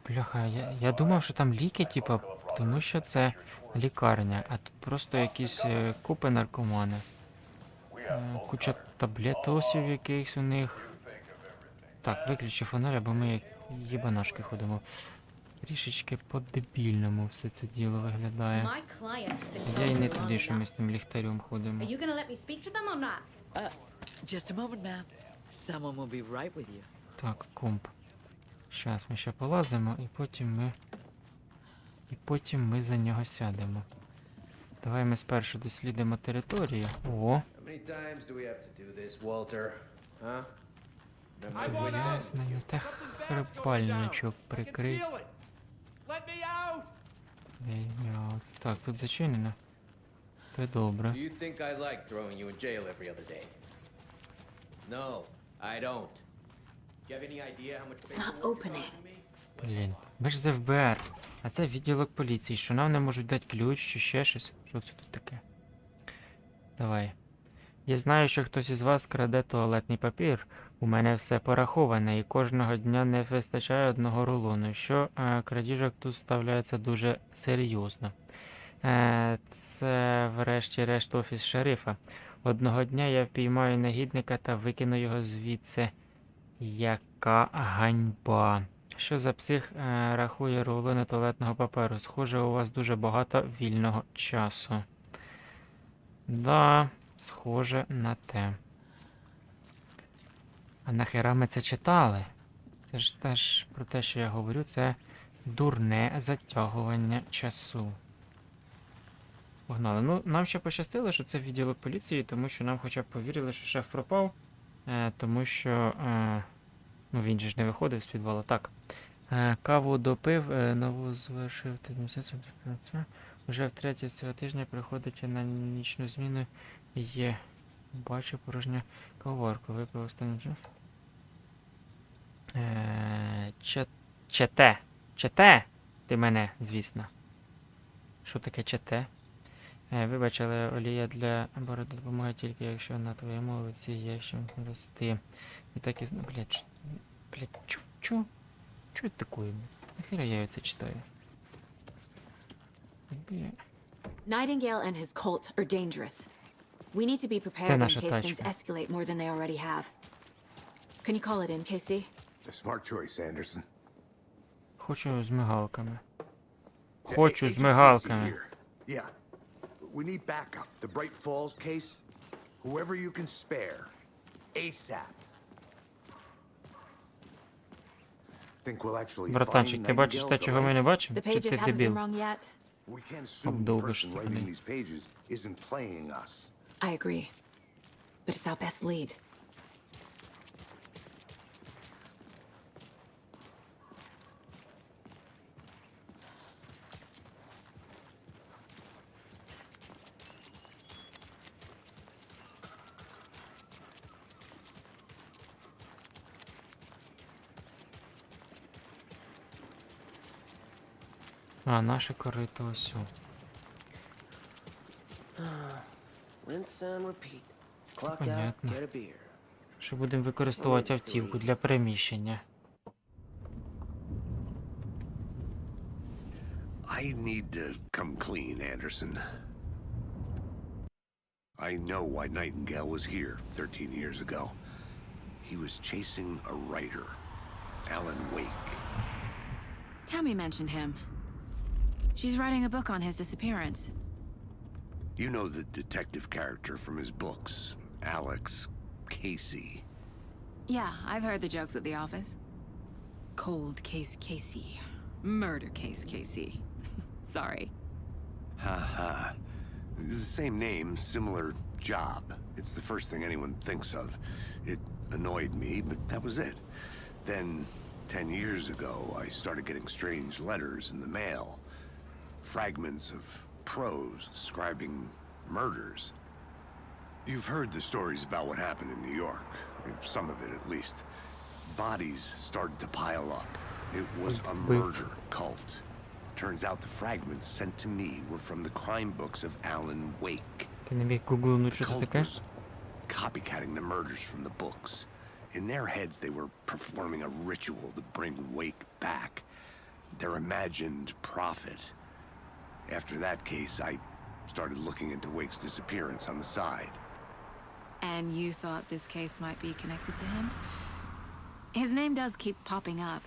Бляха, я думав, що там ліки, типа, тому що це лікарня, а тут просто якісь купи наркомани. Куча таблетосів якихось у них. Так, виключи фонаря, бо ми як єбанашки ходимо. Трішечки по-дебільному все це діло виглядає. Я й не туди, що ми з тим ліхтарем ходимо. Так, комп. Щас ми ще полазимо, і потім ми за нього сядемо. Давай ми спершу дослідимо територію. О! Пов'язані, та хребальничок прикрий. Так, тут зачинено. То й добре. Блін, ми ж з ФБР, а це відділок поліції, що нам не можуть дати ключ чи ще щось. Що це тут таке? Давай. Я знаю, що хтось із вас краде туалетний папір. У мене все пораховане і кожного дня не вистачає одного рулону, що крадіжок тут ставляється дуже серйозно. Це врешті-решт офіс шерифа. Одного дня я впіймаю негідника та викину його звідси. Яка ганьба. Що за псих рахує рулони туалетного паперу? Схоже, у вас дуже багато вільного часу. Да, схоже на те. А нахера ми це читали? Це ж теж про те, що я говорю, це дурне затягування часу. Погнали. Ну, нам ще пощастило, що це відділок поліції, тому що нам хоча б повірили, що шеф пропав, тому що, ну, він же ж не виходив з підвалу. Так. Каву допив, нову звершив місяцем. Уже втретє цього тижня приходить на нічну зміну і є. Бачу порожню кавоварку. Випив останній час. Чете! Ти мене, звісно. Що таке чете? Вибач, але олія для бороди допомагає тільки, якщо на твоєму лиці є що рости. І так і зна... Блядь, чо це таке? Нахера я це читаю? Nightingale and his cult are dangerous. We need to be prepared in case things escalate more than they already have. Can you call it in, Casey? A smart choice, Anderson. Хочу з мигалками. Хочу з мигалками. Yeah. We need backup. The Brайт-Фоллз case. Whoever you can spare. ASAP. Think we'll actually Братанчик, ти бачиш те, чого ми не бачимо? Чи ти дебіл? We can't assume the person writing these pages isn't playing us. I agree. But it's our best lead. А, наше корито ось. Понятно. Що будемо використовувати автівку для переміщення. I need to come clean, Anderson. I know why Nightingale was here 13 years ago. He was chasing a writer, Allan Weyk. Tammy mentioned him. She's writing a book on his disappearance. You know the detective character from his books, Alex Кейсі. Yeah, I've heard the jokes at the office. Cold case Casey. Murder case Casey. Sorry. Ha. The same name, similar job. It's the first thing anyone thinks of. It annoyed me, but that was it. Then, 10 years ago, I started getting strange letters in the mail. Fragments of prose describing murders. You've heard the stories about what happened in New York. Some of it, at least. Bodies started to pile up. It was a murder cult. Turns out the fragments sent to me were from the crime books of Allan Weyk. Ти не міг гуглнути, що це cult таке? was copycatting the murders from the books. In their heads, they were performing a ritual to bring Weyk back. Their imagined prophet. After that case, I started looking into Weyk's disappearance on the side. And you thought this case might be connected to him? His name does keep popping up.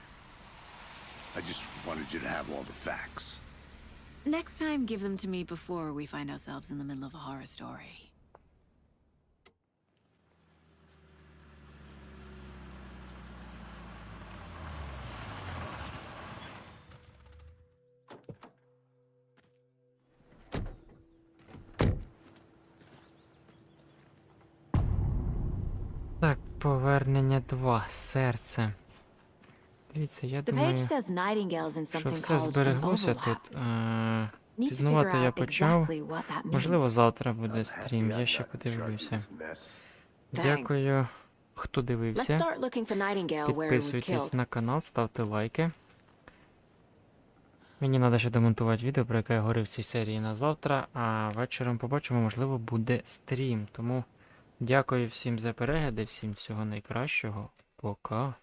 I just wanted you to have all the facts. Next time, give them to me before we find ourselves in the middle of a horror story. Так, повернення 2. Серце. Дивіться, я думаю, що все збереглося тут. Пізнавати я почав. Можливо, завтра буде стрім, я ще подивлюся. Дякую, хто дивився. Підписуйтесь на канал, ставте лайки. Мені треба ще демонтувати відео, про яке я говорив в цій серії на завтра, а вечором побачимо, можливо, буде стрім. Тому дякую всім за перегляди, всім всього найкращого. Пока.